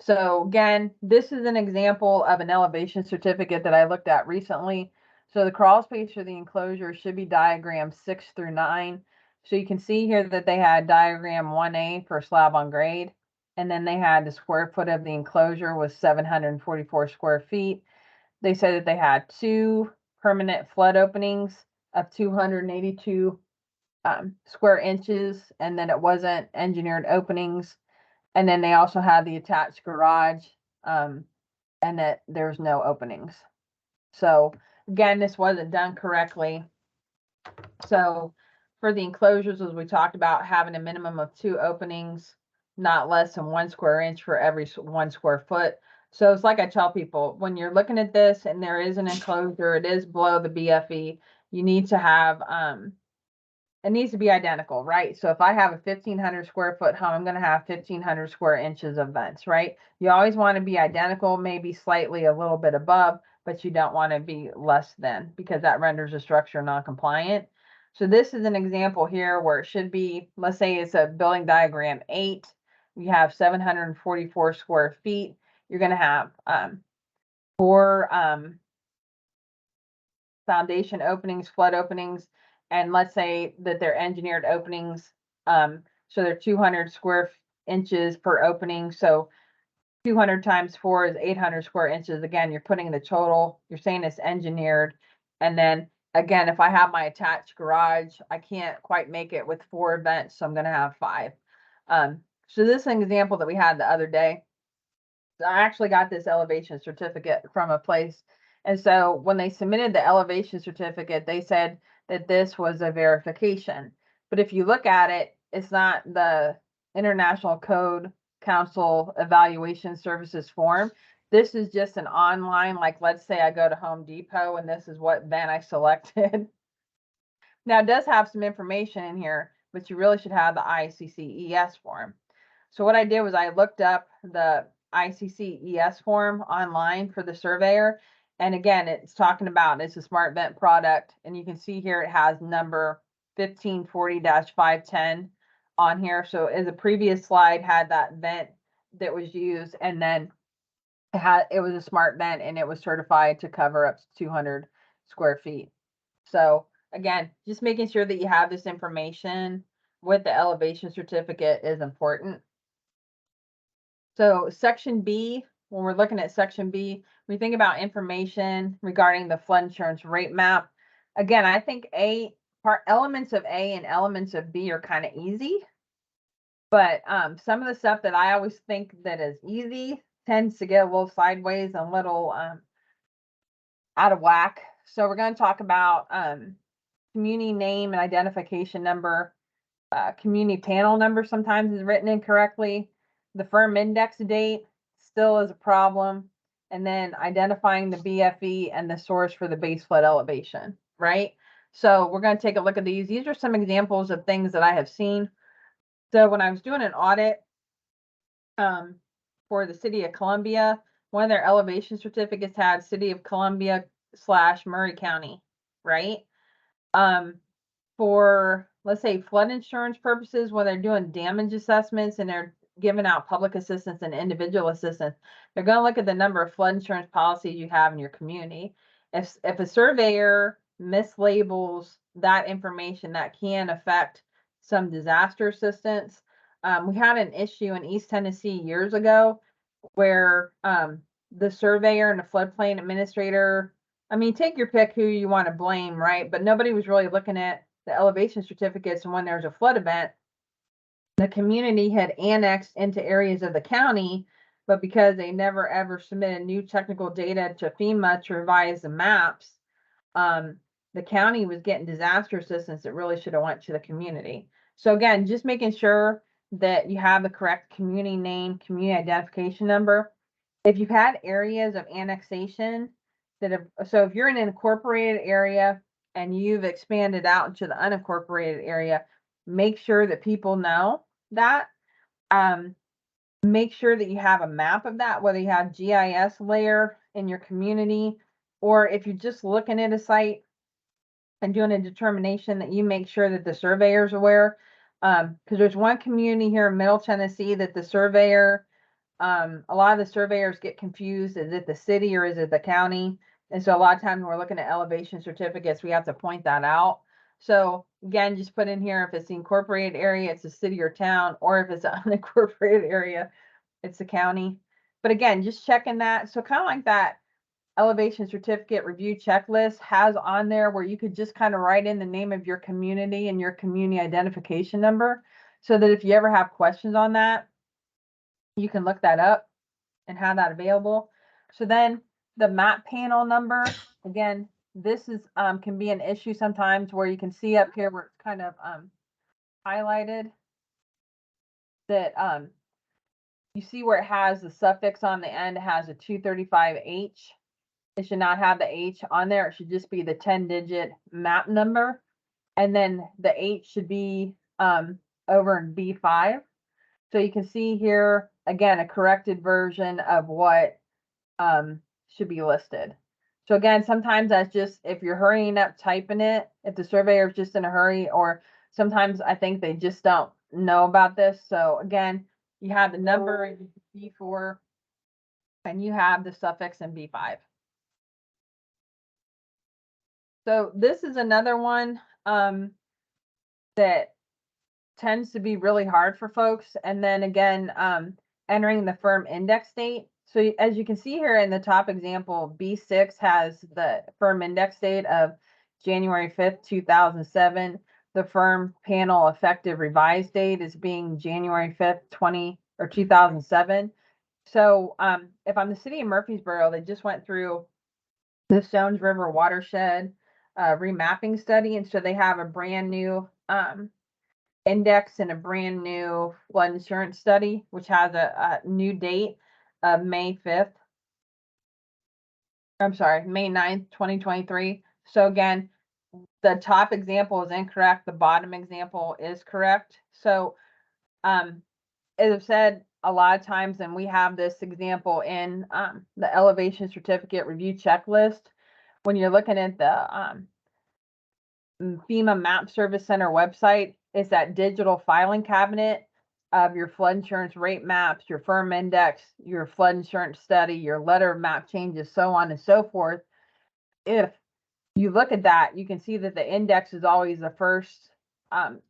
So again, this is an example of an elevation certificate that I looked at recently. So the crawl space for the enclosure should be diagram 6 through 9. So you can see here that they had diagram 1A for slab on grade, and then they had the square foot of the enclosure was 744 square feet. They said that they had 2 permanent flood openings of 282 square inches, and then it wasn't engineered openings. And then they also had the attached garage, and that there's no openings. So again, this wasn't done correctly. So for the enclosures, as we talked about, having a minimum of 2 openings, not less than 1 square inch for every 1 square foot. So it's like I tell people, when you're looking at this and there is an enclosure, it is below the BFE, you need to have it needs to be identical, right? So if I have a 1,500 square foot home, I'm going to have 1,500 square inches of vents, right? You always want to be identical, maybe slightly a little bit above, but you don't want to be less than, because that renders the structure non-compliant. So this is an example here where it should be, let's say it's a building diagram 8. You have 744 square feet. You're going to have 4 foundation openings, flood openings, and let's say that they're engineered openings. So they're 200 square inches per opening. So 200 times 4 is 800 square inches. Again, you're putting the total, you're saying it's engineered. And then again, if I have my attached garage, I can't quite make it with 4 vents, so I'm going to have 5. So this is an example that we had the other day. I actually got this elevation certificate from a place. And so when they submitted the elevation certificate, they said that this was a verification. But if you look at it, it's not the International Code Council Evaluation Services form. This is just an online, like let's say I go to Home Depot and this is what van I selected. Now it does have some information in here, but you really should have the ICCES form. So what I did was I looked up the ICCES form online for the surveyor. And again, it's talking about, it's a smart vent product. And you can see here, it has number 1540-510 on here. So as a previous slide had that vent that was used, and then it was a smart vent and it was certified to cover up to 200 square feet. So again, just making sure that you have this information with the elevation certificate is important. So section B, when we're looking at section B, we think about information regarding the flood insurance rate map. Again, I think elements of A and elements of B are kind of easy, but some of the stuff that I always think that is easy tends to get a little sideways and a little out of whack. So we're going to talk about community name and identification number. Community panel number sometimes is written incorrectly. The firm index date still is a problem. And then identifying the BFE and the source for the base flood elevation, right? So we're going to take a look at these. These are some examples of things that I have seen. So when I was doing an audit for the City of Columbia, one of their elevation certificates had City of Columbia / Murray County, right? For, let's say, flood insurance purposes, when they're doing damage assessments and they're giving out public assistance and individual assistance, they're going to look at the number of flood insurance policies you have in your community. If a surveyor mislabels that information, that can affect some disaster assistance. We had an issue in East Tennessee years ago where the surveyor and the floodplain administrator I mean, take your pick who you want to blame, right? But nobody was really looking at the elevation certificates, and when there's a flood event, the community had annexed into areas of the county, but because they never ever submitted new technical data to FEMA to revise the maps, the county was getting disaster assistance that really should have went to the community. So again, just making sure that you have the correct community name, community identification number. If you've had areas of annexation that have, so if you're in an incorporated area and you've expanded out into the unincorporated area, make sure that people know that. Make sure that you have a map of that, whether you have GIS layer in your community, or if you're just looking at a site and doing a determination, that you make sure that the surveyor's aware. Because there's one community here in Middle Tennessee that the surveyor, a lot of the surveyors get confused. Is it the city or is it the county? And so a lot of times when we're looking at elevation certificates, we have to point that out. So again, just put in here if it's the incorporated area, it's a city or town, or if it's an unincorporated area, it's the county. But again, just checking that. So kind of like that elevation certificate review checklist has on there where you could just kind of write in the name of your community and your community identification number, so that if you ever have questions on that, you can look that up and have that available. So then the map panel number, again, this is can be an issue sometimes, where you can see up here where it's kind of highlighted that you see where it has the suffix on the end. It has a 235H. It should not have the H on there. It should just be the 10-digit map number. And then the H should be over in B5. So you can see here, again, a corrected version of what should be listed. So again, sometimes that's just if you're hurrying up typing it, if the surveyor's just in a hurry, or sometimes I think they just don't know about this. So again, you have the number in B4 and you have the suffix in B5. So this is another one that tends to be really hard for folks. And then again, entering the firm index date. So as you can see here in the top example, B6 has the firm index date of January 5th, 2007. The firm panel effective revised date is being January 5th, 2007. So if I'm the city of Murfreesboro, they just went through the Stones River watershed remapping study. And so they have a brand new index and a brand new flood insurance study, which has a new date of May 5th. I'm sorry, May 9th, 2023. So again, the top example is incorrect. The bottom example is correct. So as I've said a lot of times, and we have this example in the elevation certificate review checklist, when you're looking at the FEMA Map Service Center website, is that digital filing cabinet of your flood insurance rate maps, your firm index, your flood insurance study, your letter of map changes, so on and so forth. If you look at that, you can see that the index is always the first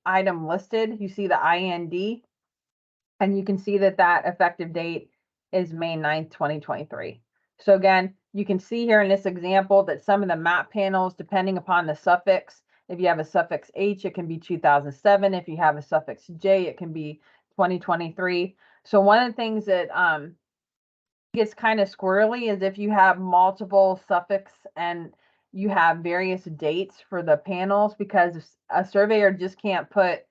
item listed. You see the IND, and you can see that that effective date is May 9th, 2023. So again, you can see here in this example that some of the map panels, depending upon the suffix, if you have a suffix H, it can be 2007. If you have a suffix J, it can be 2023. So one of the things that gets kind of squirrely is if you have multiple suffix and you have various dates for the panels, because a surveyor just can't put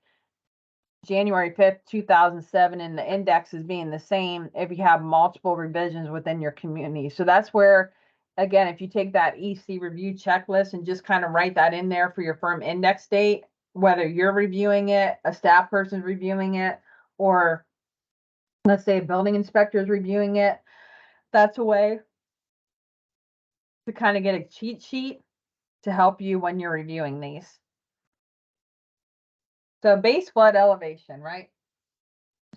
January 5th, 2007 and the index as being the same if you have multiple revisions within your community. So that's where, again, if you take that EC review checklist and just kind of write that in there for your firm index date, whether you're reviewing it, a staff person's reviewing it, or let's say a building inspector is reviewing it, that's a way to kind of get a cheat sheet to help you when you're reviewing these. So base flood elevation, right?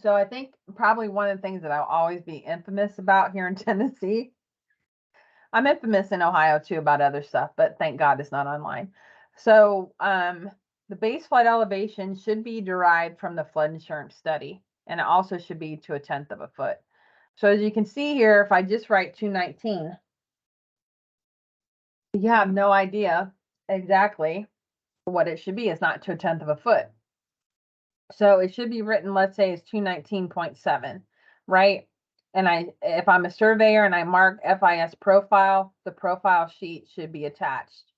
So I think probably one of the things that I'll always be infamous about here in Tennessee, I'm infamous in Ohio too about other stuff, but thank God it's not online. So the base flood elevation should be derived from the flood insurance study, and it also should be to 1/10 of a foot. So as you can see here, if I just write 219, you have no idea exactly what it should be. It's not to 1/10 of a foot. So it should be written, let's say it's 219.7, right? And if I'm a surveyor and I mark FIS profile, the profile sheet should be attached.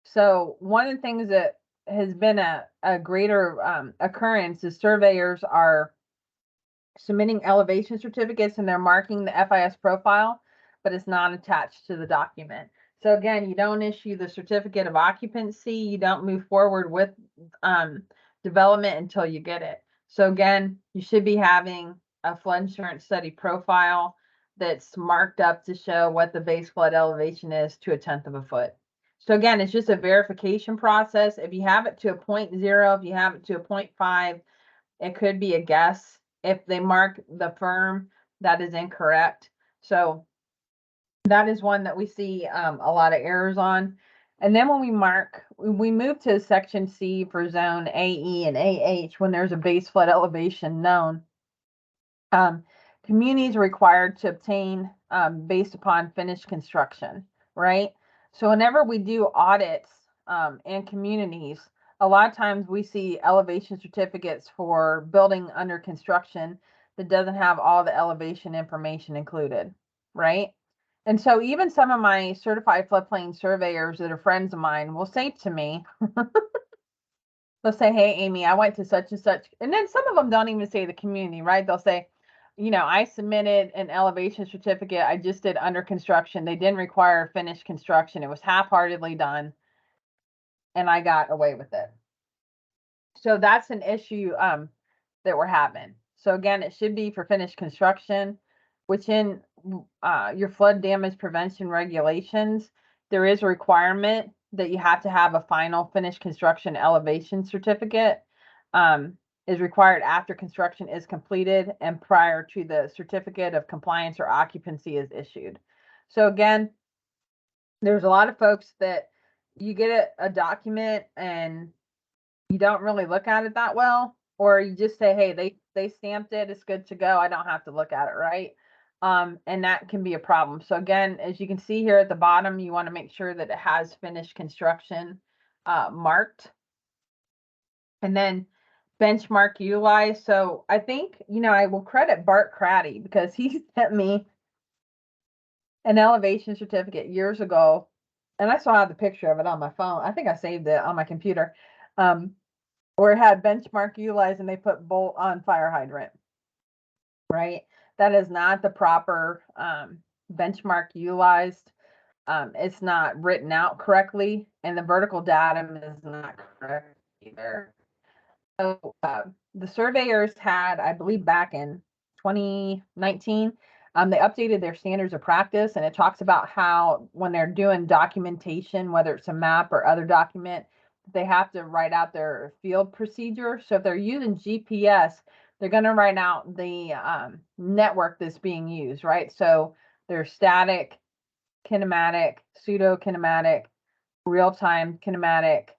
So one of the things that has been a greater occurrence is surveyors are submitting elevation certificates and they're marking the FIS profile, but it's not attached to the document. So again, you don't issue the certificate of occupancy, you don't move forward with development until you get it. So again, you should be having a flood insurance study profile that's marked up to show what the base flood elevation is to 1/10 of a foot. So again, it's just a verification process. If you have it to a 0.0, if you have it to a 0.5, it could be a guess. If they mark the firm, that is incorrect. So that is one that we see a lot of errors on. And then when we move to section C for zone AE and AH, when there's a base flood elevation known, communities are required to obtain based upon finished construction, right? So whenever we do audits in communities, a lot of times we see elevation certificates for building under construction that doesn't have all the elevation information included, right? And so even some of my certified floodplain surveyors that are friends of mine will say to me, they'll say, "Hey, Amy, I went to such and such." And then some of them don't even say the community, right? They'll say, I submitted an elevation certificate. I just did under construction. They didn't require finished construction. It was half-heartedly done, and I got away with it. So that's an issue that we're having. So again, it should be for finished construction, which in your flood damage prevention regulations, there is a requirement that you have to have a final finished construction elevation certificate is required after construction is completed and prior to the certificate of compliance or occupancy is issued. So again, there's a lot of folks that you get a document and you don't really look at it that well, or you just say, hey, they stamped it, it's good to go, I don't have to look at it, right? And that can be a problem. So again, as you can see here at the bottom, you want to make sure that it has finished construction marked. And then benchmark utilized. So I think, I will credit Bart Craddy because he sent me an elevation certificate years ago, and I still have the picture of it on my phone. I think I saved it on my computer. Where it had benchmark utilized and they put bolt on fire hydrant, right? That is not the proper benchmark utilized. It's not written out correctly, and the vertical datum is not correct either. So the surveyors had, I believe, back in 2019, they updated their standards of practice, and it talks about how when they're doing documentation, whether it's a map or other document, they have to write out their field procedure. So if they're using GPS, they're going to write out the network that's being used, right? So there's static, kinematic, pseudo kinematic, real-time kinematic,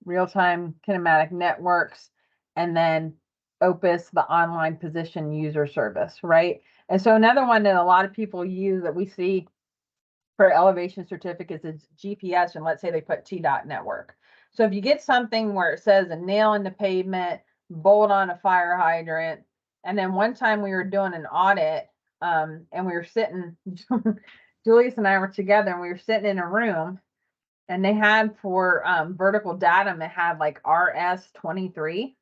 real-time kinematic networks, and then Opus, the online position user service, right? And so another one that a lot of people use that we see for elevation certificates is GPS, and let's say they put T-dot network. So if you get something where it says a nail in the pavement, bolt on a fire hydrant, and then one time we were doing an audit, and we were sitting, Julius and I were together, and we were sitting in a room, and they had for vertical datum, it had like RS23.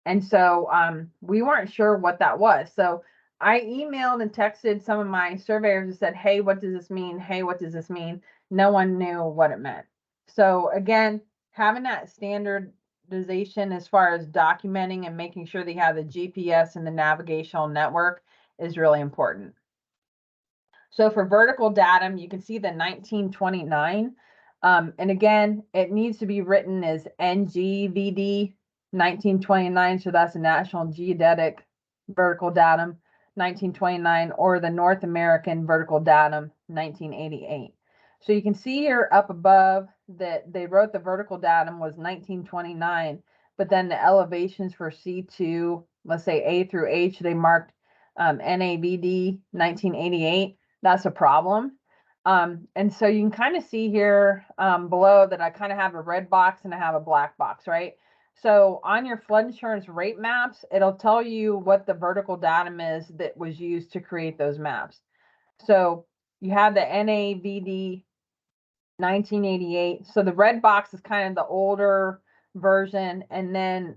And so we weren't sure what that was. So I emailed and texted some of my surveyors and said, hey, what does this mean? Hey, what does this mean? No one knew what it meant. So again, having that standardization as far as documenting and making sure they have the GPS and the navigational network is really important. So for vertical datum, you can see the 1929. And again, it needs to be written as NGVD 1929. So that's a National Geodetic Vertical Datum 1929, or the North American Vertical Datum 1988. So you can see here up above that they wrote the vertical datum was 1929, but then the elevations for C2, let's say A through H, they marked NAVD 1988. That's a problem. And so you can kind of see here below that I kind of have a red box and I have a black box, right? So on your flood insurance rate maps, it'll tell you what the vertical datum is that was used to create those maps. So you have the NAVD 1988. So the red box is kind of the older version, and then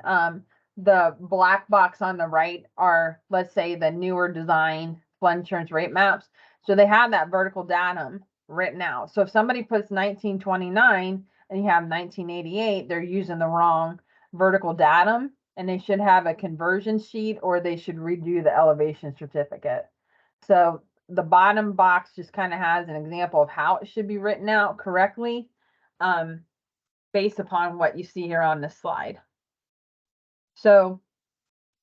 the black box on the right are, let's say, the newer design flood insurance rate maps. So they have that vertical datum written out. So if somebody puts 1929 and you have 1988, they're using the wrong vertical datum, and they should have a conversion sheet or they should redo the elevation certificate. So the bottom box just kind of has an example of how it should be written out correctly, based upon what you see here on this slide. So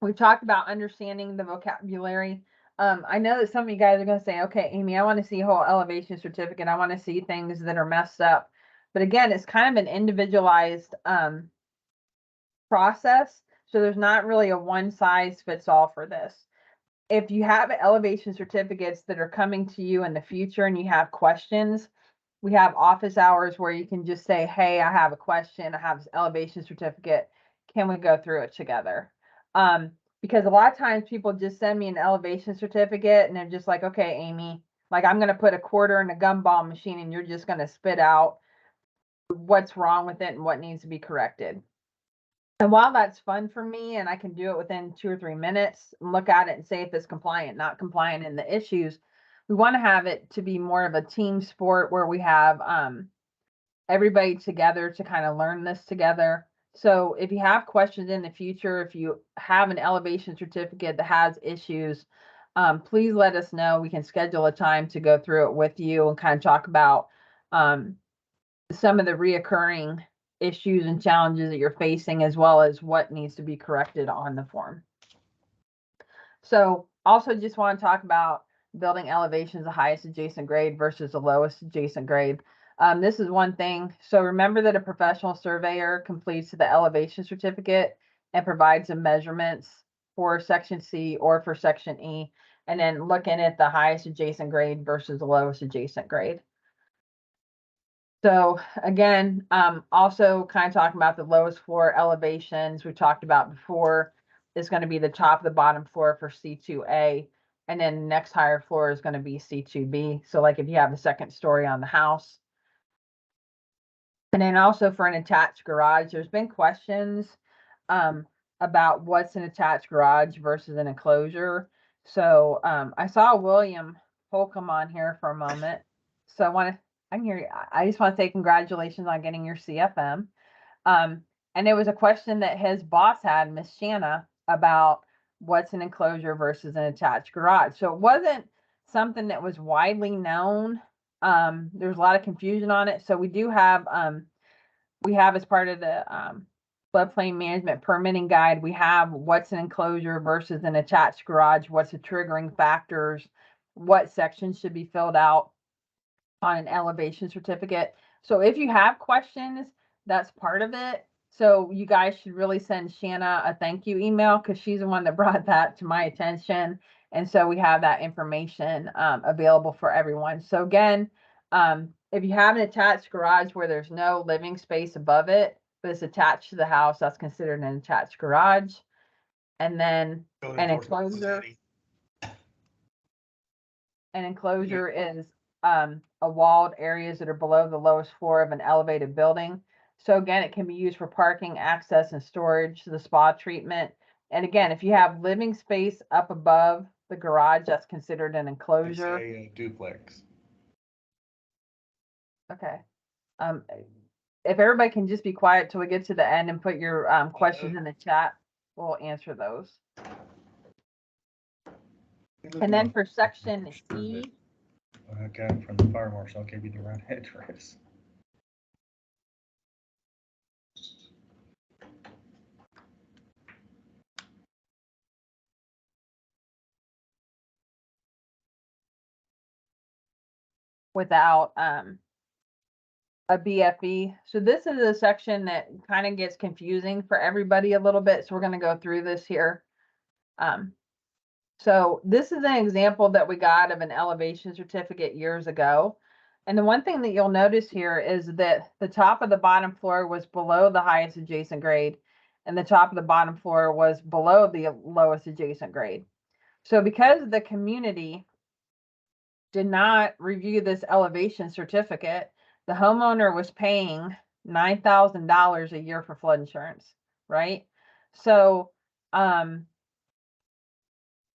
we've talked about understanding the vocabulary. I know that some of you guys are going to say, okay, Amy, I want to see a whole elevation certificate. I want to see things that are messed up. But again, it's kind of an individualized process. So there's not really a one size fits all for this. If you have elevation certificates that are coming to you in the future and you have questions, we have office hours where you can just say, hey, I have a question. I have this elevation certificate. Can we go through it together? Because a lot of times people just send me an elevation certificate and they're just like, okay, Amy, like I'm going to put a quarter in a gumball machine and you're just going to spit out what's wrong with it and what needs to be corrected. And while that's fun for me and I can do it within 2 or 3 minutes, look at it and say if it's compliant, not compliant, and the issues, we want to have it to be more of a team sport where we have everybody together to kind of learn this together. So if you have questions in the future, if you have an elevation certificate that has issues, please let us know. We can schedule a time to go through it with you and kind of talk about some of the reoccurring issues and challenges that you're facing, as well as what needs to be corrected on the form. So also just want to talk about building elevations, the highest adjacent grade versus the lowest adjacent grade. This is one thing. So remember that a professional surveyor completes the elevation certificate and provides the measurements for section C or for section E, and then looking at the highest adjacent grade versus the lowest adjacent grade. So again, also kind of talking about the lowest floor elevations we talked about before is going to be the top of the bottom floor for C2A, and then the next higher floor is going to be C2B. So like if you have a second story on the house. And then also for an attached garage, there's been questions about what's an attached garage versus an enclosure. So I saw William Holcomb on here for a moment. So I can hear you. I just want to say congratulations on getting your CFM. And it was a question that his boss had, Miss Shanna, about what's an enclosure versus an attached garage. So it wasn't something that was widely known. There's a lot of confusion on it. So we do have, as part of the floodplain management permitting guide, we have what's an enclosure versus an attached garage, what's the triggering factors, what sections should be filled out on an elevation certificate. So if you have questions, that's part of it. So you guys should really send Shanna a thank you email because she's the one that brought that to my attention. And so we have that information available for everyone. So again, if you have an attached garage where there's no living space above it, but it's attached to the house, that's considered an attached garage. And then an enclosure. An enclosure is a walled areas that are below the lowest floor of an elevated building. So again, it can be used for parking, access, and storage, the spa treatment. And again, if you have living space up above the garage, that's considered an enclosure. A duplex. Okay. If everybody can just be quiet till we get to the end and put your questions in the chat, we'll answer those. And then for section E. I got it from the fire marshal. I'll give you the right address. Without a BFE. So this is a section that kind of gets confusing for everybody a little bit. So we're going to go through this here. So this is an example that we got of an elevation certificate years ago. And the one thing that you'll notice here is that the top of the bottom floor was below the highest adjacent grade, and the top of the bottom floor was below the lowest adjacent grade. So because the community did not review this elevation certificate, the homeowner was paying $9,000 a year for flood insurance, right? So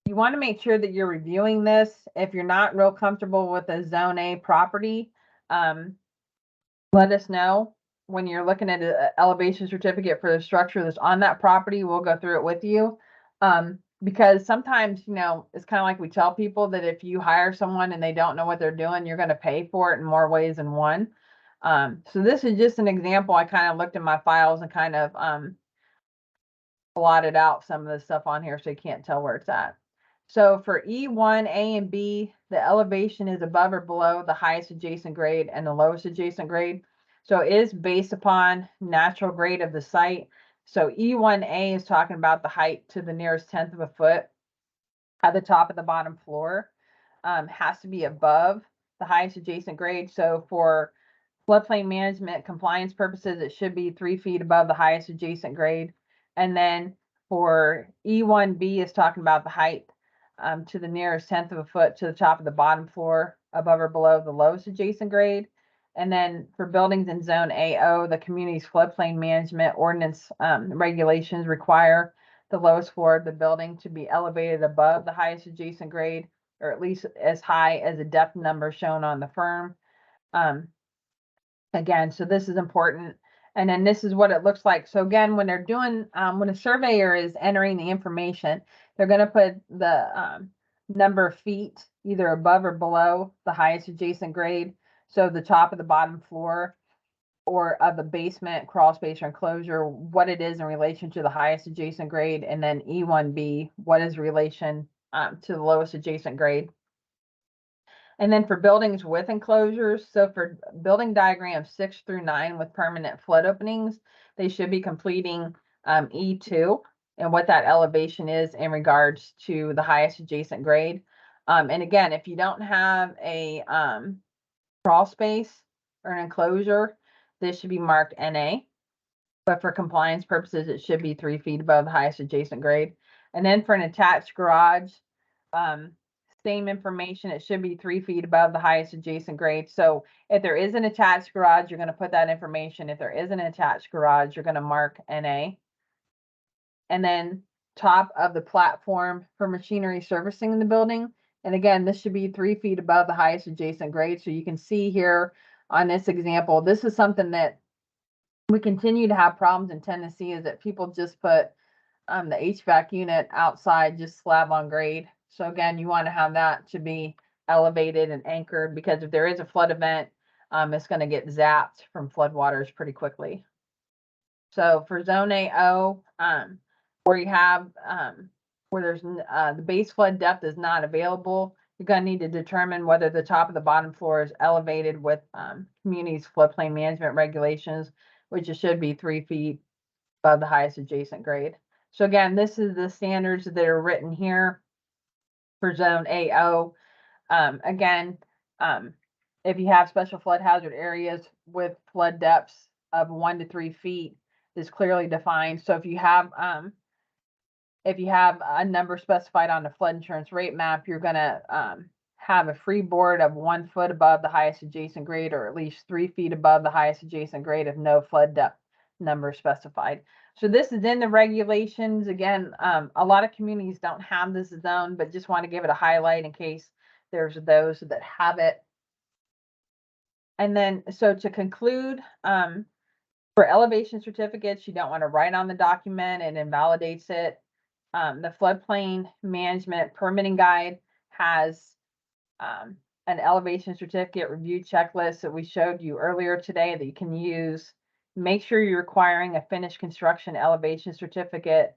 you want to make sure that you're reviewing this. If you're not real comfortable with a Zone A property, let us know. When you're looking at an elevation certificate for the structure that's on that property, we'll go through it with you. Because sometimes, you know, it's kind of like we tell people that if you hire someone and they don't know what they're doing, you're going to pay for it in more ways than one. So this is just an example. I kind of looked in my files and kind of blotted out some of the stuff on here so you can't tell where it's at. So for E1, A, and B, the elevation is above or below the highest adjacent grade and the lowest adjacent grade. So it is based upon natural grade of the site. So E1A is talking about the height to the nearest 1/10 of a foot at the top of the bottom floor. Has to be above the highest adjacent grade. So for floodplain management compliance purposes, it should be 3 feet above the highest adjacent grade. And then for E1B is talking about the height to the nearest 1/10 of a foot to the top of the bottom floor, above or below the lowest adjacent grade. And then for buildings in Zone AO, the community's floodplain management ordinance regulations require the lowest floor of the building to be elevated above the highest adjacent grade, or at least as high as the depth number shown on the firm. Again, so this is important. And then this is what it looks like. So again, when they're doing, when a surveyor is entering the information, they're going to put the number of feet either above or below the highest adjacent grade. So the top of the bottom floor or of the basement, crawl space, or enclosure, what it is in relation to the highest adjacent grade. And then E1B, what is relation to the lowest adjacent grade. And then for buildings with enclosures, so for building diagrams 6 through 9 with permanent flood openings, they should be completing E2 and what that elevation is in regards to the highest adjacent grade. And again, if you don't have a crawl space or an enclosure, this should be marked NA. But for compliance purposes, it should be 3 feet above the highest adjacent grade. And then for an attached garage, same information, it should be 3 feet above the highest adjacent grade. So if there is an attached garage, you're going to put that information. If there is an attached garage, you're going to mark NA. And then top of the platform for machinery servicing in the building. And again, this should be 3 feet above the highest adjacent grade. So you can see here on this example, this is something that we continue to have problems in Tennessee, is that people just put the HVAC unit outside, just slab on grade. So again, you want to have that to be elevated and anchored, because if there is a flood event, it's going to get zapped from floodwaters pretty quickly. So for Zone AO, where you have where there's the base flood depth is not available, you're going to need to determine whether the top of the bottom floor is elevated with community's floodplain management regulations, which it should be 3 feet above the highest adjacent grade. So again, this is the standards that are written here for Zone AO. Again, if you have special flood hazard areas with flood depths of 1 to 3 feet, is clearly defined. So if you have a number specified on the flood insurance rate map, you're going to have a freeboard of 1 foot above the highest adjacent grade, or at least 3 feet above the highest adjacent grade if no flood depth number specified. So this is in the regulations. Again, a lot of communities don't have this zone, but just want to give it a highlight in case there's those that have it. And then, so to conclude, for elevation certificates, you don't want to write on the document, it invalidates it. The floodplain management permitting guide has an elevation certificate review checklist that we showed you earlier today that you can use. Make sure you're requiring a finished construction elevation certificate,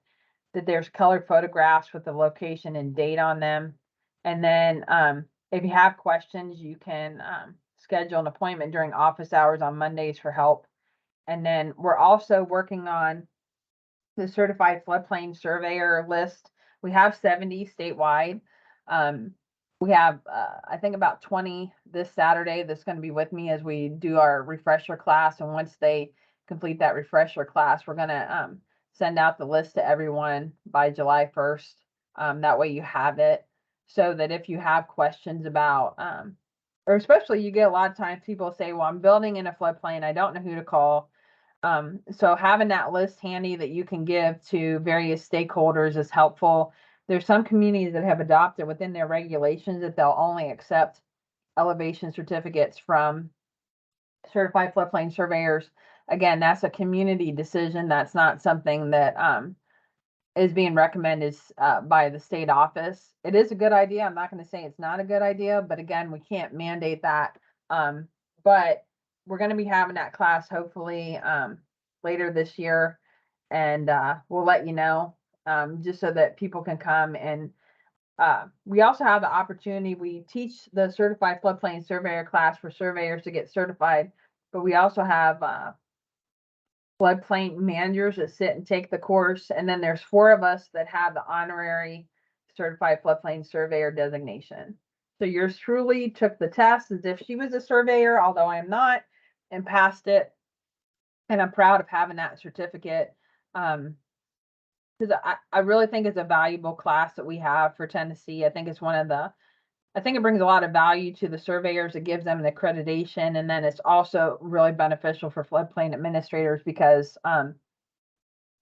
that there's colored photographs with the location and date on them. And then if you have questions, you can schedule an appointment during office hours on Mondays for help. And then we're also working on the certified floodplain surveyor list. We have 70 statewide. We have, I think about 20 this Saturday that's going to be with me as we do our refresher class. And once they complete that refresher class, we're going to send out the list to everyone by July 1st. That way you have it, so that if you have questions about, or especially you get a lot of times people say, well, I'm building in a floodplain, I don't know who to call. So having that list handy that you can give to various stakeholders is helpful. There's some communities that have adopted within their regulations that they'll only accept elevation certificates from certified floodplain surveyors. Again, that's a community decision. That's not something that is being recommended by the state office. It is a good idea. I'm not going to say it's not a good idea, but again, we can't mandate that. But we're going to be having that class hopefully later this year, and we'll let you know, just so that people can come. And we also have the opportunity, we teach the certified floodplain surveyor class for surveyors to get certified, but we also have floodplain managers that sit and take the course. And then there's 4 of us that have the honorary certified floodplain surveyor designation. So yours truly took the test as if she was a surveyor, although I am not, and passed it. And I'm proud of having that certificate. Because I really think it's a valuable class that we have for Tennessee. I think it's one of the, I think it brings a lot of value to the surveyors. It gives them an accreditation, and then it's also really beneficial for floodplain administrators because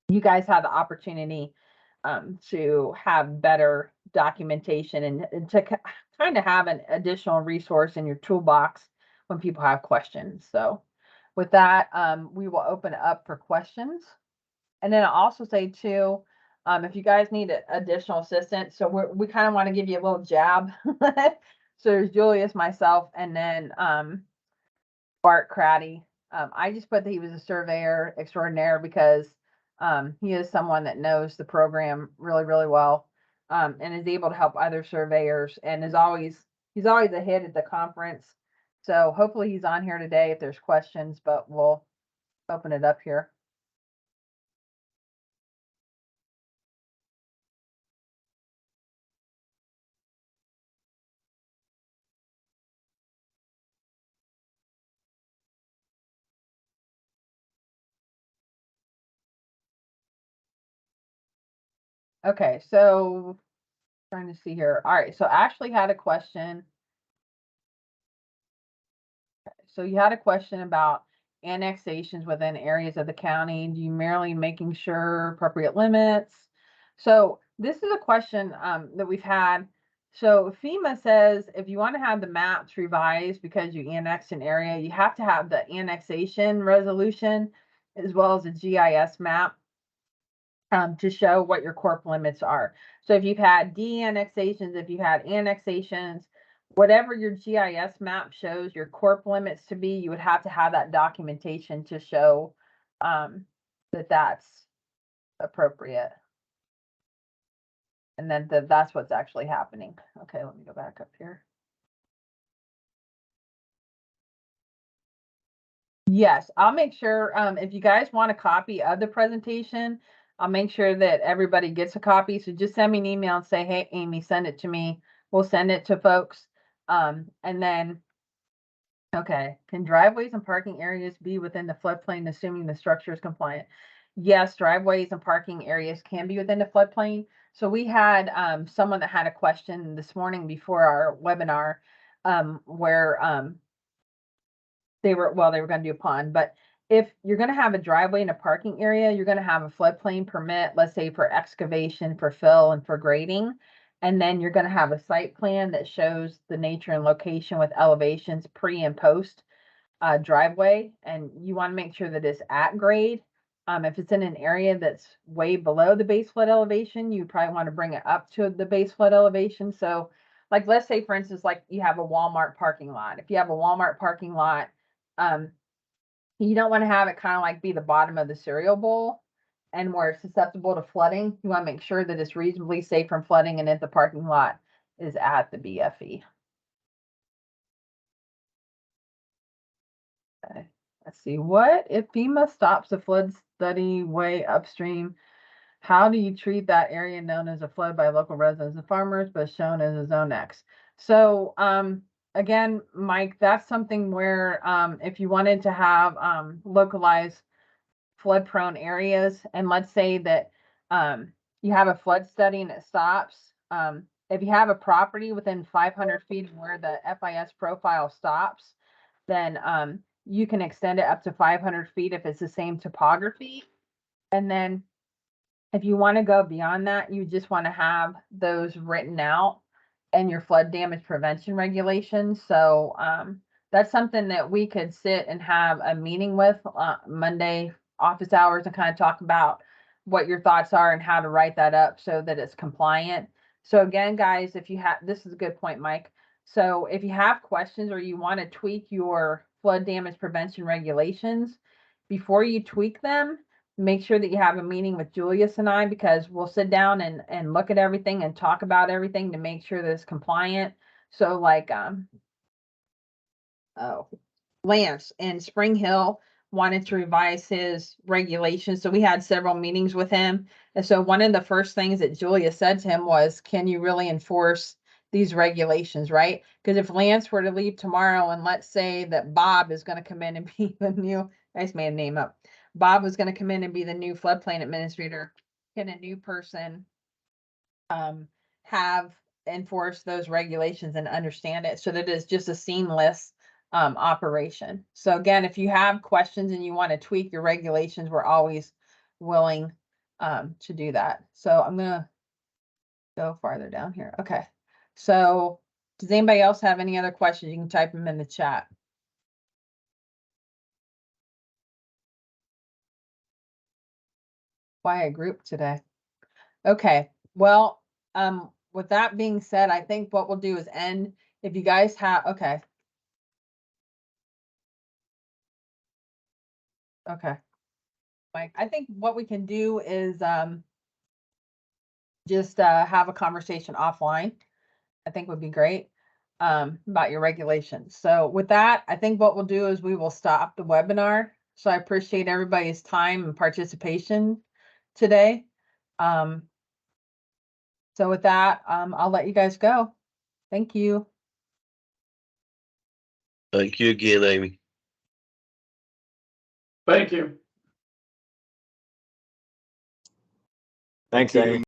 you guys have the opportunity to have better documentation and to kind of have an additional resource in your toolbox when people have questions. So with that, we will open it up for questions. And then I'll also say too, if you guys need additional assistance, so we kind of want to give you a little jab. So there's Julius, myself, and then Bart Craddy. I just put that he was a surveyor extraordinaire because he is someone that knows the program really, really well, and is able to help other surveyors, and he's always ahead at the conference. So hopefully he's on here today if there's questions, but we'll open it up here. Okay, so trying to see here. All right, so Ashley had a question. So you had a question about annexations within areas of the county. Do you merely making sure appropriate limits? So this is a question that we've had. So FEMA says if you want to have the maps revised because you annex an area, you have to have the annexation resolution as well as a GIS map to show what your corp limits are. So if you've had de-annexations, if you had annexations, whatever your GIS map shows your corp limits to be, you would have to have that documentation to show that that's appropriate. And then that's what's actually happening. Okay, let me go back up here. Yes, I'll make sure, if you guys want a copy of the presentation, I'll make sure that everybody gets a copy. So just send me an email and say, hey, Amy, send it to me. We'll send it to folks. And then, okay, can driveways and parking areas be within the floodplain, assuming the structure is compliant? Yes, driveways and parking areas can be within the floodplain. So we had someone that had a question this morning before our webinar, where they were going to do a pond, but if you're going to have a driveway and a parking area, you're going to have a floodplain permit, let's say for excavation, for fill, and for grading. And then you're going to have a site plan that shows the nature and location with elevations pre and post driveway. And you want to make sure that it's at grade. If it's in an area that's way below the base flood elevation, you probably want to bring it up to the base flood elevation. So like, let's say for instance, like you have a Walmart parking lot. If you have a Walmart parking lot, you don't want to have it kind of like be the bottom of the cereal bowl and where it's susceptible to flooding. You want to make sure that it's reasonably safe from flooding and if the parking lot is at the BFE. Okay. Let's see. What if FEMA stops a flood study way upstream? How do you treat that area known as a flood by local residents and farmers, but shown as a zone X? So, again, Mike, that's something where, if you wanted to have, localized flood prone areas, and let's say that, you have a flood study and it stops, if you have a property within 500 feet of where the FIS profile stops, then, you can extend it up to 500 feet if it's the same topography. And then if you want to go beyond that, you just want to have those written out in your flood damage prevention regulations. So that's something that we could sit and have a meeting with Monday office hours and kind of talk about what your thoughts are and how to write that up so that it's compliant. So again, guys, if you have, this is a good point, Mike. So if you have questions or you want to tweak your flood damage prevention regulations, before you tweak them, make sure that you have a meeting with Julius and I, because we'll sit down and look at everything and talk about everything to make sure that it's compliant. So like, Lance in Spring Hill wanted to revise his regulations. So we had several meetings with him. And so one of the first things that Julius said to him was, can you really enforce these regulations, right? Because if Lance were to leave tomorrow and let's say that Bob is going to come in and be the new, I just made a name up. Bob was going to come in and be the new floodplain administrator. Can a new person have enforced those regulations and understand it so that it's just a seamless operation? So again, if you have questions and you want to tweak your regulations, we're always willing to do that. So I'm gonna go farther down here. Okay. So does anybody else have any other questions? You can type them in the chat. Why a group today? Okay, well, with that being said, I think what we'll do is end. If you guys have, okay. Okay. Mike, I think what we can do is just have a conversation offline. I think would be great about your regulations. So with that, I think what we'll do is we will stop the webinar. So I appreciate everybody's time and participation today. So with that, I'll let you guys go. Thank you. Thank you again, Amy. Thank you. Thanks, Amy.